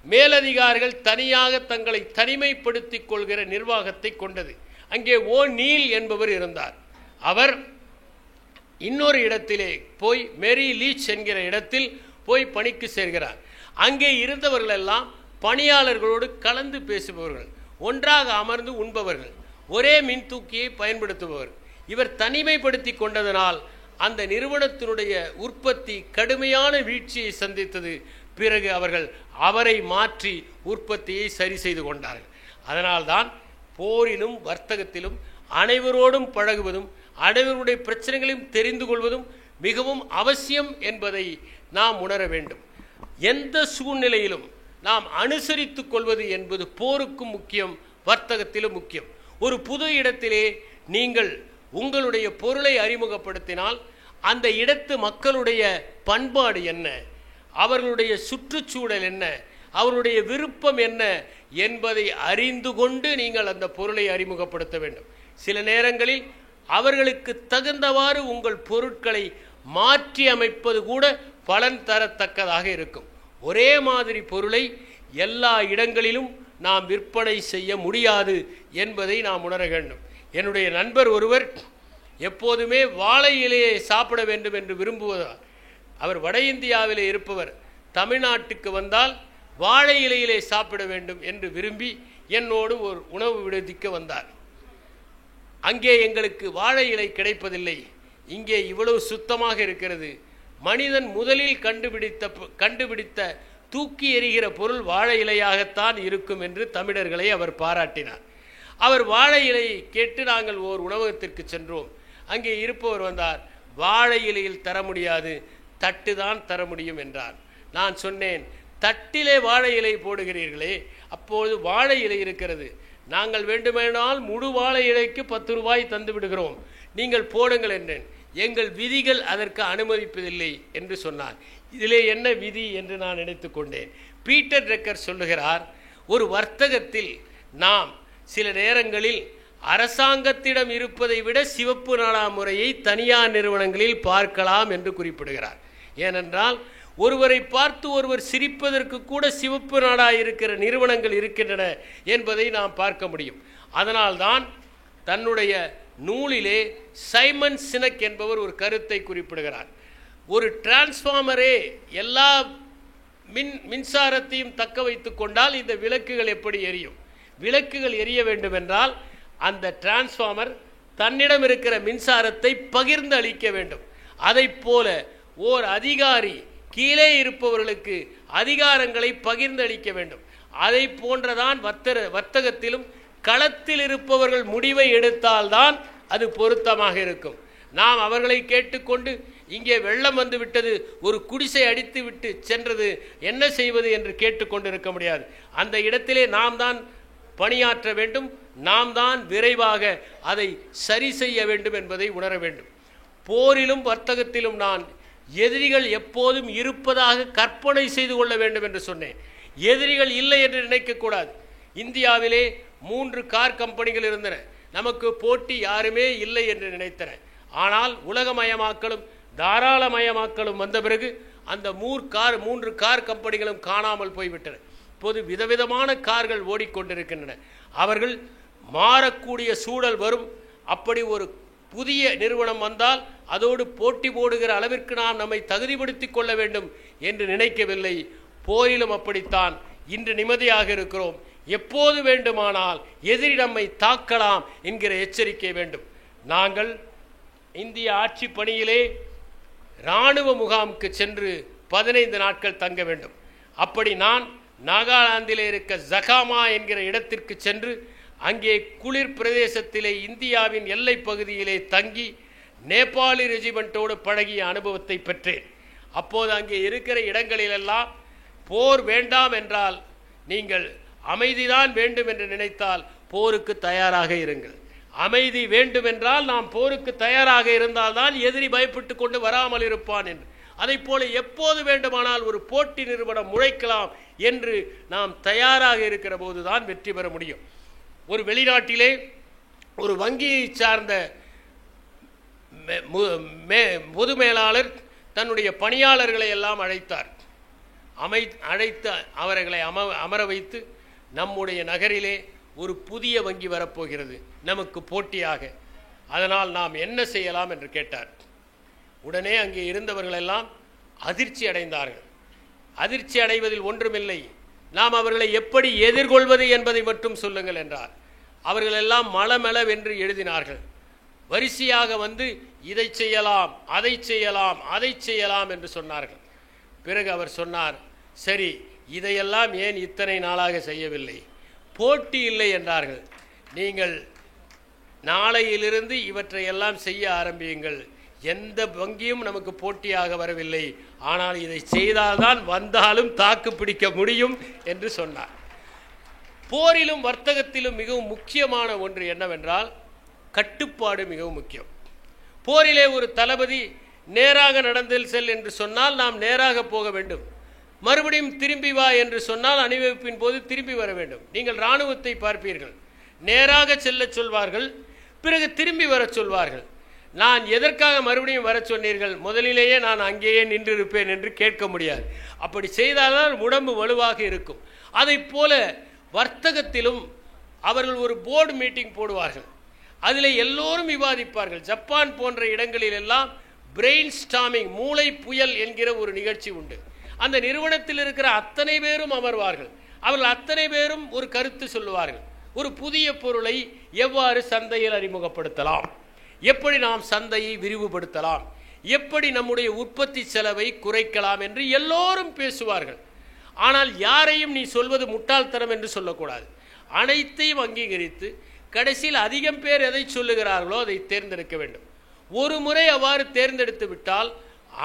மேலதிகாரிகள் தனியாக தங்களை தனிமைப்படுத்திக் கொள்கிற நிர்வாகத்தை கொண்டது. அங்கே ஓ நீல் என்பவர் இருந்தார். அவர் இன்னொரு இடத்திலே போய் மேரி லீச் என்கிற இடத்தில் போய் பணிக்கு சேர்கிறார். அங்கே இருந்தவர்கள் எல்லாம் பணியாளர்களோடு கலந்து பேசுபவர்கள், ஒன்றாக அமர்ந்து உண்பவர்கள், ஒரே மின்தூக்கியை பயன்படுத்துபவர். இவர் தனிமைப்படுத்தி கொண்டதனால் அந்த நிறுவனத்தினுடைய உற்பத்தி கடுமையான வீழ்ச்சியை சந்தித்தது. பிறகு அவர்கள் அவரை மாற்றி உற்பத்தியை சரி செய்து கொண்டார்கள். அதனால்தான் போரிலும் வர்த்தகத்திலும் அனைவரோடும் பழகுவதும் அனைவருடைய பிரச்சனைகளையும் தெரிந்து கொள்வதும் மிகவும் அவசியம் என்பதை நாம் உணர வேண்டும். எந்த சூழ்நிலையிலும் நாம் அனுசரித்து கொள்வது என்பது போருக்கும் முக்கியம், வர்த்தகத்திலும் முக்கியம். ஒரு புது இடத்திலே நீங்கள் உங்களுடைய பொருளை அறிமுகப்படுத்தினால் அந்த இடத்து மக்களுடைய பண்பாடு என்ன, அவர்களுடைய சுற்றுச்சூழல் என்ன, அவருடைய விருப்பம் என்ன என்பதை அறிந்து கொண்டு நீங்கள் அந்த பொருளை அறிமுகப்படுத்த வேண்டும். சில நேரங்களில் அவர்களுக்கு தகுந்தவாறு உங்கள் பொருட்களை மாற்றி அமைப்பது கூட பலன் தரத்தக்கதாக இருக்கும். ஒரே மாதிரி பொருளை எல்லா இடங்களிலும் நாம் விற்பனை செய்ய முடியாது என்பதை நாம் உணர வேண்டும். என்னுடைய நண்பர் ஒருவர் எப்போதுமே வாழை இலையை சாப்பிட வேண்டும் என்று விரும்புவதால், அவர் வட இந்தியாவிலே இருப்பவர், தமிழ்நாட்டுக்கு வந்தால் வாழை இலையிலே சாப்பிட வேண்டும் என்று விரும்பி என்னோடு ஒரு உணவு விடுதிக்கு வந்தார். அங்கே எங்களுக்கு வாழை இலை கிடைப்பதில்லை, இங்கே இவ்வளவு சுத்தமாக இருக்கிறது, மனிதன் முதலில் கண்டுபிடித்த தூக்கி எறிகிற பொருள் வாழை இலையாகத்தான் இருக்கும் என்று தமிழர்களை அவர் பாராட்டினார். அவர் வாழை இலையை கேட்டு நாங்கள் ஓர் உணவகத்திற்கு சென்றோம். அங்கே இருப்பவர் வந்தார், வாழை இலையில் தர முடியாது, தட்டு தான் தர முடியும் என்றார். நான் சொன்னேன், தட்டிலே வாழை இலை போடுகிறீர்களே, அப்போது வாழை இலை இருக்கிறது, நாங்கள் வேண்டுமானால் முழு வாழை இலைக்கு 10 ரூபாய் தந்து விடுகிறோம், நீங்கள் போடுங்கள் என்றேன். எங்கள் விதிகள் அதற்கு அனுமதிப்பதில்லை என்று சொன்னார். இதிலே என்ன விதி என்று நான் நினைத்து கொண்டேன். பீட்டர் ட்ரக்கர் சொல்லுகிறார், ஒரு வர்த்தகத்தில் நாம் சில நேரங்களில் அரசாங்கத்திடம் இருப்பதை விட சிவப்பு நாடா முறையை தனியார் நிறுவனங்களில் பார்க்கலாம் என்று குறிப்பிடுகிறார். ஏனென்றால் ஒருவரை பார்த்து ஒருவர் சிரிப்பதற்கு கூட சிவப்பு நாடா இருக்கிற நிறுவனங்கள் இருக்கின்றன என்பதை நாம் பார்க்க முடியும். அதனால்தான் தன்னுடைய நூலிலே சைமன் சினக் என்பவர் ஒரு கருத்தை குறிப்பிடுகிறார். ஒரு டிரான்ஸ்ஃபார்மரே எல்லா மின்சாரத்தையும் தக்க வைத்து கொண்டால் இந்த விளக்குகள் எப்படி எரியும்? விளக்குகள் எரிய வேண்டும் என்றால் அந்த டிரான்ஸ்ஃபார்மர் தன்னிடம் இருக்கிற மின்சாரத்தை பகிர்ந்து அளிக்க வேண்டும். அதை போல ஓர் அதிகாரி கீழே இருப்பவர்களுக்கு அதிகாரங்களை பகிர்ந்து அளிக்க வேண்டும். அதை போன்றதான் வர்த்தகத்திலும் களத்தில் இருப்பவர்கள் முடிவை எடுத்தால்தான் அது பொருத்தமாக இருக்கும். நாம் அவர்களை கேட்டுக்கொண்டு இங்கே வெள்ளம் வந்து விட்டது, ஒரு குடிசை அடித்து விட்டு சென்றது, என்ன செய்வது என்று கேட்டுக்கொண்டு இருக்க முடியாது. அந்த இடத்திலே நாம் தான் பணியாற்ற வேண்டும், நாம் தான் விரைவாக அதை சரி செய்ய வேண்டும் என்பதை உணர வேண்டும். போரிலும் வர்த்தகத்திலும் நான் எதிரிகள் எப்போதும் இருப்பதாக கற்பனை செய்து கொள்ள வேண்டும் என்று சொன்னேன். எதிரிகள் இல்லை என்று நினைக்கக்கூடாது. இந்தியாவிலே 3 கார் கம்பெனிகள் இருந்தன, நமக்கு போட்டி யாருமே இல்லை என்று நினைத்தன. ஆனால் உலகமயமாக்கலும் தாராளமயமாக்கலும் வந்த பிறகு அந்த 3 கார் கம்பெனிகளும் காணாமல் போய்விட்டன. இப்போது விதவிதமான கார்கள் ஓடிக்கொண்டிருக்கின்றன. அவர்கள் மாறக்கூடிய சூழல் வரும். அப்படி ஒரு புதிய நிறுவனம் வந்தால் அதோடு போட்டி போடுகிற அளவிற்கு நாம் நம்மை தகுதிப்படுத்தி கொள்ள வேண்டும் என்று நினைக்கவில்லை. போரிலும் அப்படித்தான். இன்று நிம்மதியாக இருக்கிறோம், எப்போது வேண்டுமானால் எதிரி நம்மை தாக்கலாம் என்கிற எச்சரிக்கை வேண்டும். நாங்கள் இந்திய ஆட்சி பணியிலே இராணுவ முகாமுக்கு சென்று 15 நாட்கள் தங்க வேண்டும். அப்படி நான் நாகாலாந்திலே இருக்க ஜகாமா என்கிற இடத்திற்கு சென்று அங்கே குளிர் பிரதேசத்திலே இந்தியாவின் எல்லை பகுதியிலே தங்கி நேபாளி ரெஜிமெண்ட்டோடு பழகிய அனுபவத்தை பெற்றேன். அப்போது அங்கே இருக்கிற இடங்களிலெல்லாம் போர் வேண்டாம் என்றால், நீங்கள் அமைதிதான் வேண்டும் என்று நினைத்தால் போருக்கு தயாராக இருங்கள். அமைதி வேண்டும் என்றால் நாம் போருக்கு தயாராக இருந்தால்தான் எதிரி பயப்பட்டு கொண்டு வராமல் இருப்பான் என்று. அதைப் போல எப்போது வேண்டுமானால் ஒரு போட்டி நிறுவனம் முளைக்கலாம் என்று நாம் தயாராக இருக்கிற போதுதான் வெற்றி பெற முடியும். ஒரு வெளிநாட்டிலே ஒரு வங்கியை சார்ந்த பொது மேலாளர் தன்னுடைய பணியாளர்களை எல்லாம் அழைத்தார். அழைத்து அவர்களை அமர வைத்து, நம்முடைய நகரிலே ஒரு புதிய வங்கி வரப்போகிறது நமக்கு போட்டியாக, அதனால் நாம் என்ன செய்யலாம் என்று கேட்டார். உடனே அங்கே இருந்தவர்களெல்லாம் அதிர்ச்சி அடைந்தார்கள். அதிர்ச்சி அடைவதில் ஒன்றுமில்லை, நாம் அவர்களை எப்படி எதிர்கொள்வது என்பதை மட்டும் சொல்லுங்கள் என்றார். அவர்களெல்லாம் மளமளவென்று எழுதினார்கள். வரிசையாக வந்து இதை செய்யலாம், அதை செய்யலாம், அதை செய்யலாம் என்று சொன்னார்கள். பிறகு அவர் சொன்னார், சரி, இதையெல்லாம் ஏன் இத்தனை நாளாக செய்யவில்லை? போட்டி இல்லை என்றார்கள். நீங்கள் நாளையிலிருந்து இவற்றையெல்லாம் செய்ய ஆரம்பியுங்கள். எந்த வங்கியும் நமக்கு போட்டியாக வரவில்லை, ஆனால் இதை செய்தால்தான் வந்தாலும் தாக்கு பிடிக்க முடியும் என்று சொன்னார். போரிலும் வர்த்தகத்திலும் மிகவும் முக்கியமான ஒன்று என்னவென்றால் கட்டுப்பாடு மிகவும் முக்கியம். போரிலே ஒரு தளபதி நேராக நடந்து செல் என்று சொன்னால் நாம் நேராக போக வேண்டும். மறுபடியும் திரும்பி வா என்று சொன்னால் அணிவகுப்பின் போது திரும்பி வர வேண்டும். நீங்கள் இராணுவத்தை பார்ப்பீர்கள், நேராக செல்ல சொல்வார்கள், பிறகு திரும்பி வர சொல்வார்கள். நான் எதற்காக மறுபடியும் வர சொன்னீர்கள், முதலிலேயே நான் அங்கேயே நின்றிருப்பேன் என்று கேட்க முடியாது. அப்படி செய்தால்தான் உடம்பு வலுவாக இருக்கும். அதை போல வர்த்தகத்திலும் அவர்கள் ஒரு போர்டு மீட்டிங் போடுவார்கள். அதில் எல்லோரும் விவாதிப்பார்கள். ஜப்பான் போன்ற இடங்களில் எல்லாம் பிரெயின் ஸ்டாமிங், மூளை புயல் என்கிற ஒரு நிகழ்ச்சி உண்டு. அந்த நிறுவனத்தில் இருக்கிற அத்தனை பேரும் அமர்வார்கள். அவர்கள் அத்தனை பேரும் ஒரு கருத்து சொல்லுவார்கள். ஒரு புதிய பொருளை எவ்வாறு சந்தையில் அறிமுகப்படுத்தலாம், எப்படி நாம் சந்தையை விரிவுபடுத்தலாம், எப்படி நம்முடைய உற்பத்தி செலவை குறைக்கலாம் என்று எல்லோரும் பேசுவார்கள். ஆனால் யாரையும் நீ சொல்வது முட்டாள்தனம் என்று சொல்லக்கூடாது. அனைத்தையும் அங்கீகரித்து கடைசியில் அதிகம் பேர் எதை சொல்லுகிறார்களோ அதை தேர்ந்தெடுக்க வேண்டும். ஒரு முறை அவ்வாறு தேர்ந்தெடுத்து விட்டால்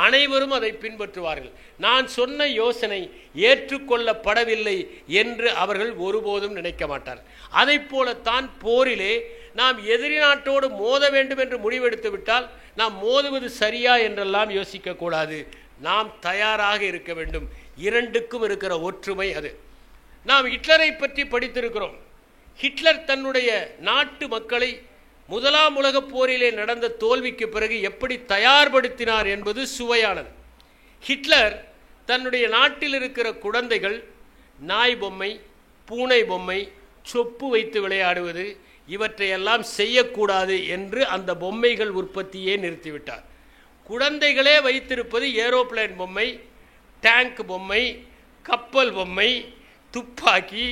அனைவரும் அதை பின்பற்றுவார்கள். நான் சொன்ன யோசனை ஏற்றுக்கொள்ளப்படவில்லை என்று அவர்கள் ஒருபோதும் நினைக்க மாட்டார்கள். அதை போலத்தான் போரிலே நாம் எதிரி நாட்டோடு மோத வேண்டும் என்று முடிவெடுத்து விட்டால் நாம் மோதுவது சரியா என்றெல்லாம் யோசிக்கக்கூடாது. நாம் தயாராக இருக்க வேண்டும். இரண்டுக்கும் இருக்கிற ஒற்றுமை அது. நாம் ஹிட்லரை பற்றி படித்திருக்கிறோம். ஹிட்லர் தன்னுடைய நாட்டு மக்களை முதலாம் உலகப் போரிலே நடந்த தோல்விக்கு பிறகு எப்படி தயார்படுத்தினார் என்பது சுவையானது. ஹிட்லர் தன்னுடைய நாட்டில் இருக்கிற குழந்தைகள் நாய் பொம்மை, பூனை பொம்மை, சொப்பு வைத்து விளையாடுவது இவற்றையெல்லாம் செய்யக்கூடாது என்று அந்த பொம்மைகள் உற்பத்தியே நிறுத்திவிட்டார். குழந்தைகளே வைத்திருப்பது ஏரோப்ளேன் பொம்மை, டேங்க் பொம்மை, கப்பல் பொம்மை, துப்பாக்கி,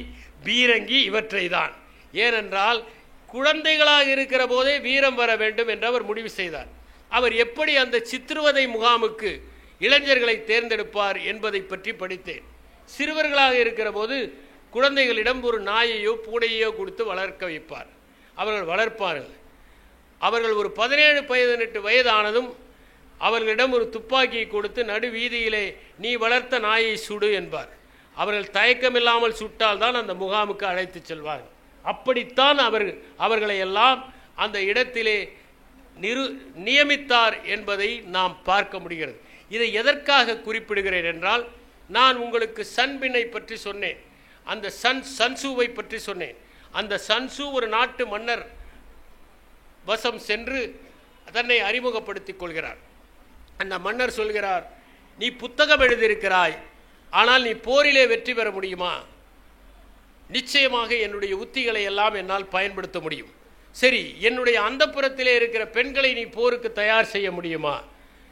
பீரங்கி இவற்றை தான். ஏனென்றால் குழந்தைகளாக இருக்கிற போதே வீரம் வர வேண்டும் என்று அவர் முடிவு செய்தார். அவர் எப்படி அந்த சித்திரவதை முகாமுக்கு இளைஞர்களை தேர்ந்தெடுப்பார் என்பதை பற்றி படித்தேன். சிறுவர்களாக இருக்கிற போது குழந்தைகளிடம் ஒரு நாயையோ பூனையோ கொடுத்து வளர்க்க வைப்பார். அவர்கள் வளர்ப்பார்கள். அவர்கள் ஒரு 17-18 வயதானதும் அவர்களிடம் ஒரு துப்பாக்கியை கொடுத்து நடு வீதியிலே நீ வளர்த்த நாயை சுடு என்பார். அவர்கள் தயக்கமில்லாமல் சுட்டால் தான் அந்த முகாமுக்கு அழைத்து செல்வார்கள். அப்படித்தான் அவர்களை எல்லாம் அந்த இடத்திலே நியமித்தார் என்பதை நாம் பார்க்க முடிகிறது. இதை எதற்காக குறிப்பிடுகிறேன் என்றால், நான் உங்களுக்கு சன்பினை பற்றி சொன்னேன், அந்த சன்சூவை பற்றி சொன்னேன். அந்த சன்சூ ஒரு நாட்டு மன்னர் வசம் சென்று தன்னை அறிமுகப்படுத்திக் கொள்கிறார். அந்த மன்னர் சொல்கிறார், நீ புத்தகம் எழுதியிருக்கிறாய், ஆனால் நீ போரிலே வெற்றி பெற முடியுமா? நிச்சயமாக என்னுடைய உத்திகளை எல்லாம் என்னால் பயன்படுத்த முடியும். சரி, என்னுடைய அந்தப்புறத்திலே இருக்கிற பெண்களை நீ போருக்கு தயார் செய்ய முடியுமா?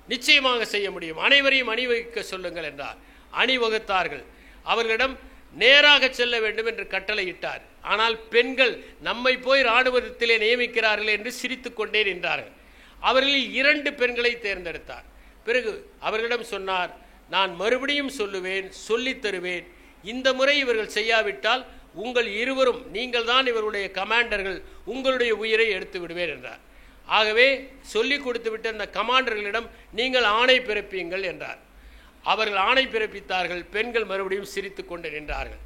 நிச்சயமாக செய்ய முடியும். அனைவரையும் அணிவகுக்க சொல்லுங்கள் என்றார். அணிவகுத்தார்கள். அவர்களிடம் நேராக செல்ல வேண்டும் என்று கட்டளையிட்டார். ஆனால் பெண்கள் நம்மை போய் இராணுவத்திலே நியமிக்கிறார்கள் என்று சிரித்து கொண்டே நின்றார்கள். அவர்களில் 2 பெண்களை தேர்ந்தெடுத்தார். பிறகு அவர்களிடம் சொன்னார், நான் மறுபடியும் சொல்லுவேன், சொல்லித் தருவேன். இந்த முறை இவர்கள் செய்யாவிட்டால் உங்கள் இருவரும், நீங்கள் தான் இவருடைய கமாண்டர்கள், உங்களுடைய உயிரை எடுத்து விடுவேன் என்றார். ஆகவே சொல்லிக் கொடுத்து விட்ட அந்த கமாண்டர்களிடம் நீங்கள் ஆணை பிறப்பியுங்கள் என்றார். அவர்கள் ஆணை பிறப்பித்தார்கள். பெண்கள் மறுபடியும் சிரித்து கொண்டு நின்றார்கள்.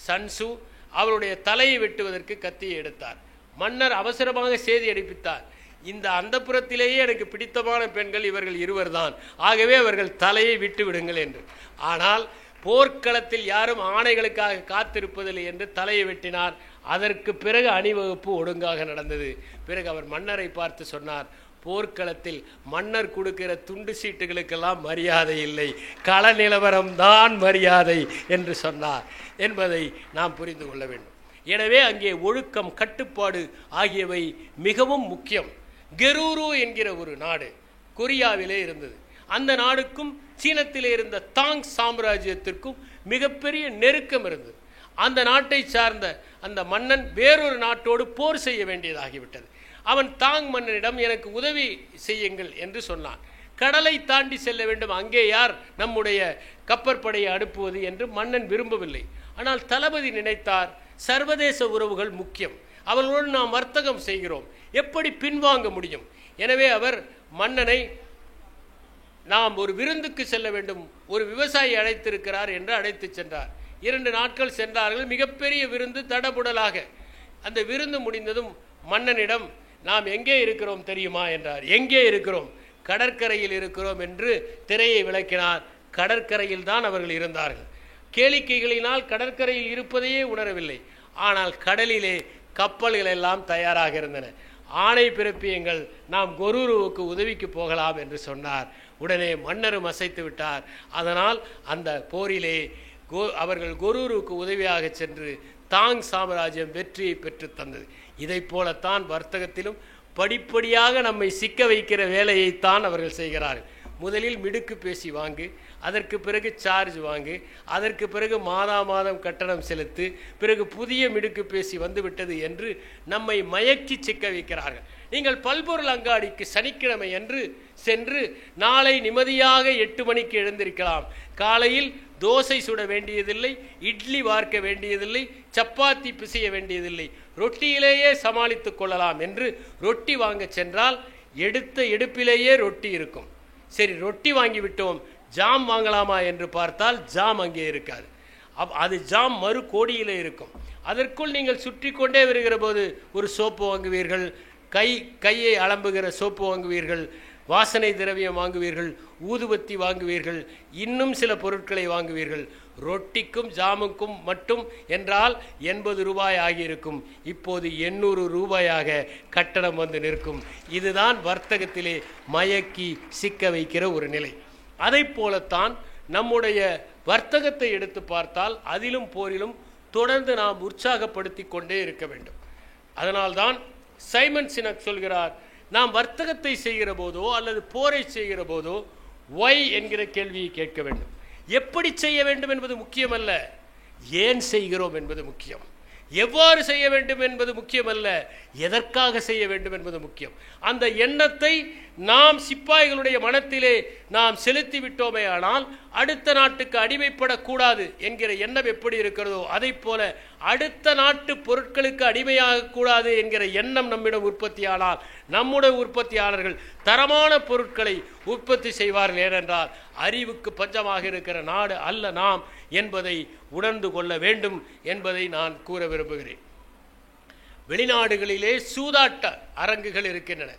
சன்சூ அவருடைய தலையை வெட்டுவதற்கு கத்தியை எடுத்தார். மன்னர் அவசரமாக செய்தி அனுப்பித்தார், இந்த அந்தப்புறத்திலேயே எனக்கு பிடித்தமான பெண்கள் இவர்கள் இருவர் தான், ஆகவே அவர்கள் தலையை விட்டு விடுங்கள் என்று. ஆனால் போர்க்களத்தில் யாரும் ஆணைகளுக்காக காத்திருப்பதில்லை என்று தலையை வெட்டினார். அதற்கு பிறகு அணிவகுப்பு ஒழுங்காக நடந்தது. பிறகு அவர் மன்னரை பார்த்து சொன்னார், போர்க்களத்தில் மன்னர் கொடுக்கிற துண்டு சீட்டுகளுக்கெல்லாம் மரியாதை இல்லை, கள நிலவரம் தான் மரியாதை என்று சொன்னார் என்பதை நாம் புரிந்து கொள்ள வேண்டும். எனவே அங்கே ஒழுக்கம், கட்டுப்பாடு ஆகியவை மிகவும் முக்கியம். கெரூரு என்கிற ஒரு நாடு கொரியாவிலே இருந்தது. அந்த நாடுக்கும் சீனத்திலே இருந்த தாங் சாம்ராஜ்யத்திற்கும் மிகப்பெரிய நெருக்கம் இருந்தது. அந்த நாட்டை சார்ந்த அந்த மன்னன் வேறொரு நாட்டோடு போர் செய்ய வேண்டியதாகிவிட்டது. அவன் தாங் மன்னனிடம் எனக்கு உதவி செய்யுங்கள் என்று சொன்னான். கடலை தாண்டி செல்ல வேண்டும், அங்கே யார் நம்முடைய கப்பற்படையை அனுப்புவது என்று மன்னன் விரும்பவில்லை. ஆனால் தளபதி நினைத்தார், சர்வதேச உறவுகள் முக்கியம், அவர்களோடு நாம் வர்த்தகம் செய்கிறோம், எப்படி பின்வாங்க முடியும்? எனவே அவர் மன்னனை நாம் ஒரு விருந்துக்கு செல்ல வேண்டும், ஒரு விவசாயி அழைத்திருக்கிறார் என்று அழைத்து சென்றார். 2 நாட்கள் சென்றார்கள். மிகப்பெரிய விருந்து தடபுடலாக. அந்த விருந்து முடிந்ததும் மன்னனிடம் நாம் எங்கே இருக்கிறோம் தெரியுமா என்றார். எங்கே இருக்கிறோம்? கடற்கரையில் இருக்கிறோம் என்று திரையை விளக்கினார். கடற்கரையில் தான் அவர்கள் இருந்தார்கள். கேளிக்கைகளினால் கடற்கரையில் இருப்பதையே உணரவில்லை. ஆனால் கடலிலே கப்பல்கள் எல்லாம் தயாராக இருந்தன. ஆணை பிறப்பியுங்கள், நாம் கொரூருவுக்கு உதவிக்கு போகலாம் என்று சொன்னார். உடனே மன்னரும் அசைத்து விட்டார். அதனால் அந்த போரிலே அவர்கள் கொரூருக்கு உதவியாக சென்று தாங் சாம்ராஜ்யம் வெற்றியை பெற்று தந்தது. இதை போலத்தான் வர்த்தகத்திலும் படிப்படியாக நம்மை சிக்க வைக்கிற வேலையைத்தான் அவர்கள் செய்கிறார்கள். முதலில் மிடுக்கு பேசி வாங்கு, அதற்கு பிறகு சார்ஜ் வாங்கு, அதற்கு பிறகு மாதம் கட்டணம் செலுத்து, பிறகு புதிய மிடுக்கு பேசி வந்துவிட்டது என்று நம்மை மயக்கி சிக்க வைக்கிறார்கள். நீங்கள் பல்பொருள் அங்காடிக்கு சனிக்கிழமை என்று சென்று நாளை நிம்மதியாக 8 மணிக்கு எழுந்திருக்கலாம். காலையில் தோசை சுட வேண்டியதில்லை, இட்லி வார்க்க வேண்டியதில்லை, சப்பாத்தி பிசைய வேண்டியதில்லை, ரொட்டியிலேயே சமாளித்துக் கொள்ளலாம் என்று ரொட்டி வாங்க சென்றால் எடுத்த எடுப்பிலேயே ரொட்டி இருக்கும். சரி, ரொட்டி வாங்கிவிட்டோம், ஜாம் வாங்கலாமா என்று பார்த்தால் ஜாம் அங்கே இருக்காது. அது ஜாம் மறு கோடியிலே இருக்கும். அதற்குள் நீங்கள் சுற்றி கொண்டே வருகிற போது ஒரு சோப்பு வாங்குவீர்கள், கையை அலம்புகிற சோப்பு வாங்குவீர்கள், வாசனை திரவியம் வாங்குவீர்கள், ஊதுபத்தி வாங்குவீர்கள், இன்னும் சில பொருட்களை வாங்குவீர்கள். ரொட்டிக்கும் ஜாமுக்கும் மட்டும் என்றால் 80 ரூபாய் ஆகியிருக்கும். இப்போது 800 ரூபாயாக கட்டணம் வந்து நிற்கும். இதுதான் வர்த்தகத்திலே மயக்கி சிக்க வைக்கிற ஒரு நிலை. அதை போலத்தான் நம்முடைய வர்த்தகத்தை எடுத்து பார்த்தால் அதிலும் போரிலும் தொடர்ந்து நாம் உற்சாகப்படுத்தி கொண்டே இருக்க வேண்டும். அதனால்தான் சைமன் சினக் சொல்கிறார், நாம் வர்த்தகத்தை செய்கிற போதோ அல்லது போரை செய்கிற போதோ ஒய் என்கிற கேள்வியை கேட்க வேண்டும். எப்படி செய்ய வேண்டும் என்பது முக்கியமல்ல, ஏன் செய்கிறோம் என்பது முக்கியம். எவ்வாறு செய்ய வேண்டும் என்பது முக்கியமல்ல, எதற்காக செய்ய வேண்டும் என்பது முக்கியம். அந்த எண்ணத்தை நாம் சிப்பாய்களுடைய மனத்திலே நாம் செலுத்தி விட்டோமே ஆனால் அடுத்த நாட்டுக்கு அடிமைப்படக்கூடாது என்கிற எண்ணம் எப்படி இருக்கிறதோ அதை போல அடுத்த நாட்டு பொருட்களுக்கு அடிமையாக கூடாது என்கிற எண்ணம் நம்மிடம் உற்பத்தியானால் நம்முடைய உற்பத்தியாளர்கள் தரமான பொருட்களை உற்பத்தி செய்வார்கள். ஏனென்றால் அறிவுக்கு பஞ்சமாக இருக்கிற நாடு அல்ல நாம் என்பதை உணர்ந்து கொள்ள வேண்டும் என்பதை நான் கூற விரும்புகிறேன். வெளிநாடுகளிலே சூதாட்ட அரங்குகள் இருக்கின்றன.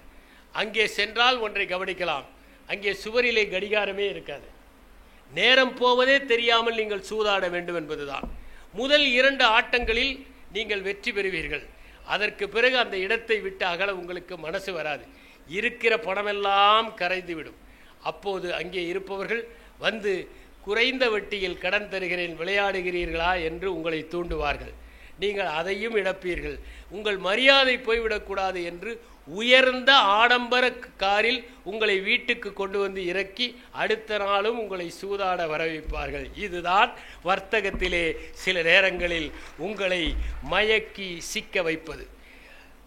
அங்கே சென்றால் ஒன்றை கவனிக்கலாம், அங்கே சுவரிலே கடிகாரமே இருக்காது. நேரம் போவதே தெரியாமல் நீங்கள் சூதாட வேண்டும் என்பதுதான். முதல் 2 ஆட்டங்களில் நீங்கள் வெற்றி பெறுவீர்கள். அதற்கு பிறகு அந்த இடத்தை விட்டு அகல உங்களுக்கு மனசு வராது. இருக்கிற பணமெல்லாம் கரைந்துவிடும். அப்போது அங்கே இருப்பவர்கள் வந்து குறைந்த வட்டியில் கடன் தருகிறேன், விளையாடுகிறீர்களா என்று உங்களை தூண்டுவார்கள். நீங்கள் அதையும் இழப்பீர்கள். உங்கள் மரியாதை போய்விடக்கூடாது என்று உயர்ந்த ஆடம்பர காரில் உங்களை வீட்டுக்கு கொண்டு வந்து இறக்கி அடுத்த நாளும் உங்களை சூதாட வரவைப்பார்கள். இதுதான் வர்த்தகத்திலே சில நேரங்களில் உங்களை மயக்கி சிக்க வைப்பது.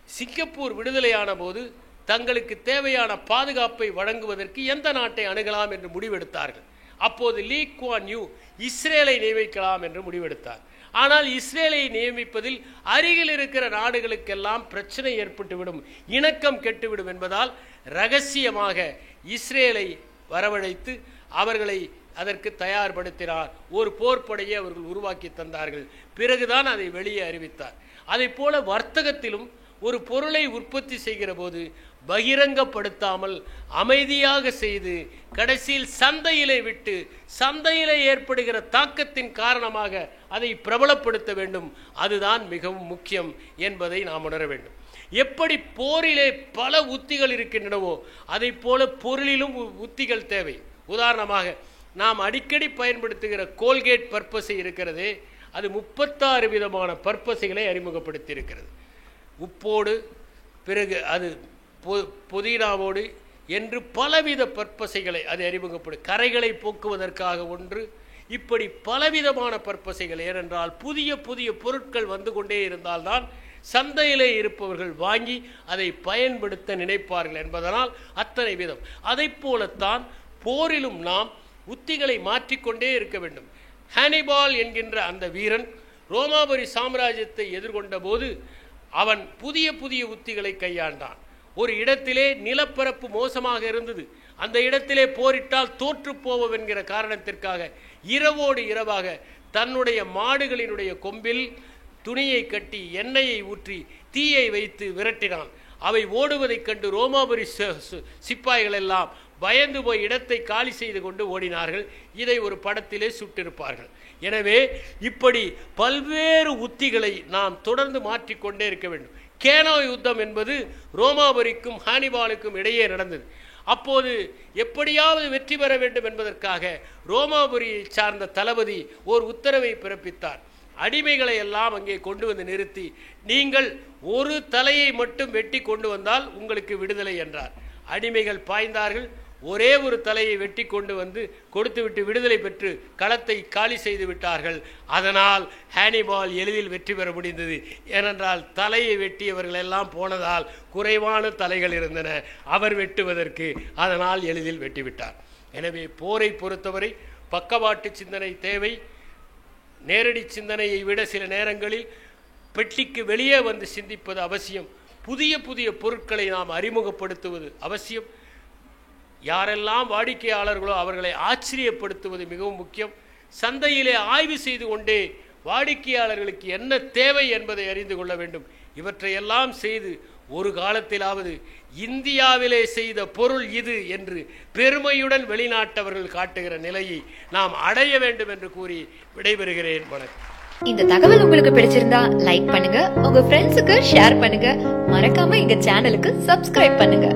சிங்கப்பூர் விடுதலையான போது தங்களுக்கு தேவையான பாதுகாப்பை வழங்குவதற்கு எந்த நாட்டை அணுகலாம் என்று முடிவெடுத்தார்கள். அப்போது லீ குவான் யூ இஸ்ரேலை நியமிக்கலாம் என்று முடிவெடுத்தார். ஆனால் இஸ்ரேலை நியமிப்பதில் அருகில் இருக்கிற நாடுகளுக்கெல்லாம் பிரச்சனை ஏற்பட்டுவிடும், இணக்கம் கெட்டுவிடும் என்பதால் இரகசியமாக இஸ்ரேலை வரவழைத்து அவர்களை அதற்கு தயார்படுத்தினார். ஒரு போர்ப்படையை அவர்கள் உருவாக்கி தந்தார்கள். பிறகுதான் அதை வெளியே அறிவித்தார். அதை போல வர்த்தகத்திலும் ஒரு பொருளை உற்பத்தி செய்கிற போது பகிரங்கப்படுத்தாமல் அமைதியாக செய்து கடைசியில் சந்தையிலே விட்டு சந்தையிலே ஏற்படுகிற தாக்கத்தின் காரணமாக அதை பிரபலப்படுத்த வேண்டும். அதுதான் மிகவும் முக்கியம் என்பதை நாம் உணர வேண்டும். எப்படி போரிலே பல உத்திகள் இருக்கின்றனவோ அதை போல பொருளிலும் உத்திகள் தேவை. உதாரணமாக நாம் அடிக்கடி பயன்படுத்துகிற கோல்கேட் பர்பஸை இருக்கிறதே, அது 36 விதமான பர்பஸைகளை அறிமுகப்படுத்தி இருக்கிறது. உப்போடு, பிறகு அது புதினாவோடு என்று பலவித பர்பஸைகளை அது அறிமுகப்படும். கரைகளை போக்குவதற்காக ஒன்று, இப்படி பலவிதமான பர்பஸைகள். ஏனென்றால் புதிய புதிய பொருட்கள் வந்து கொண்டே இருந்தால்தான் சந்தையிலே இருப்பவர்கள் வாங்கி அதை பயன்படுத்த நினைப்பார்கள் என்பதனால் அத்தனை விதம். அதை போலத்தான் போரிலும் நாம் உத்திகளை மாற்றிக்கொண்டே இருக்க வேண்டும். ஹானிபால் என்கின்ற அந்த வீரன் ரோமாபுரி சாம்ராஜ்யத்தை எதிர்கொண்ட போது அவன் புதிய புதிய உத்திகளை கையாண்டான். ஒரு இடத்திலே நிலப்பரப்பு மோசமாக இருந்தது, அந்த இடத்திலே போரிட்டால் தோற்று போவோம் என்கிற காரணத்திற்காக இரவோடு இரவாக தன்னுடைய மாடுகளினுடைய கொம்பில் துணியை கட்டி எண்ணெயை ஊற்றி தீயை வைத்து விரட்டினான். அவை ஓடுவதைக் கண்டு ரோமாபுரி சிப்பாய்கள் எல்லாம் பயந்து போய் இடத்தை காலி செய்து கொண்டு ஓடினார்கள். இதை ஒரு படத்திலே சுட்டிருப்பார்கள். எனவே இப்படி பல்வேறு உத்திகளை நாம் தொடர்ந்து மாற்றிக்கொண்டே இருக்க வேண்டும். கேனோ யுத்தம் என்பது ரோமாபுரிக்கும் ஹானிபாலுக்கும் இடையே நடந்தது. அப்போது எப்படியாவது வெற்றி பெற வேண்டும் என்பதற்காக ரோமாபுரியை சார்ந்த தளபதி ஒரு உத்தரவை பிறப்பித்தார். அடிமைகளை எல்லாம் அங்கே கொண்டு வந்து நிறுத்தி, நீங்கள் ஒரு தலையை மட்டும் வெட்டி கொண்டு வந்தால் உங்களுக்கு விடுதலை என்றார். அடிமைகள் பாய்ந்தார்கள், ஒரே ஒரு தலையை வெட்டி கொண்டு வந்து கொடுத்துவிட்டு விடுதலை பெற்று களத்தை காலி செய்து விட்டார்கள். அதனால் ஹானிபால் எளிதில் வெற்றி பெற முடிந்தது. ஏனென்றால் தலையை வெட்டியவர்கள் எல்லாம் போனதால் குறைவான தலைகள் இருந்தன அவர் வெட்டுவதற்கு. அதனால் எளிதில் வெட்டிவிட்டார். எனவே போரை பொறுத்தவரை பக்கவாட்டு சிந்தனை தேவை. நேரடி சிந்தனையை விட சில நேரங்களில் பெட்டிக்கு வெளியே வந்து சிந்திப்பது அவசியம். புதிய புதிய பொருட்களை நாம் அறிமுகப்படுத்துவது அவசியம். யாரெல்லாம் வாடிக்கையாளர்களோ அவர்களை ஆச்சரியப்படுத்துவது மிகவும் முக்கியம். சந்தையிலே ஆய்வு செய்து கொண்டே வாடிக்கையாளர்களுக்கு என்ன தேவை என்பதை அறிந்து கொள்ள வேண்டும். இவற்றையெல்லாம் செய்து ஒரு காலத்திலாவது இந்தியாவிலே செய்த பொருள் இது என்று பெருமையுடன் வெளிநாட்டவர்கள் காட்டுகிற நிலையை நாம் அடைய வேண்டும் என்று கூறி விடைபெறுகிறேன். வணக்கம். இந்த தகவல் உங்களுக்கு பிடிச்சிருந்தா லைக் பண்ணுங்க, உங்க ஃப்ரெண்ட்ஸுக்கு ஷேர் பண்ணுங்க, மறக்காம எங்க சேனலுக்கு சப்ஸ்கிரைப் பண்ணுங்க.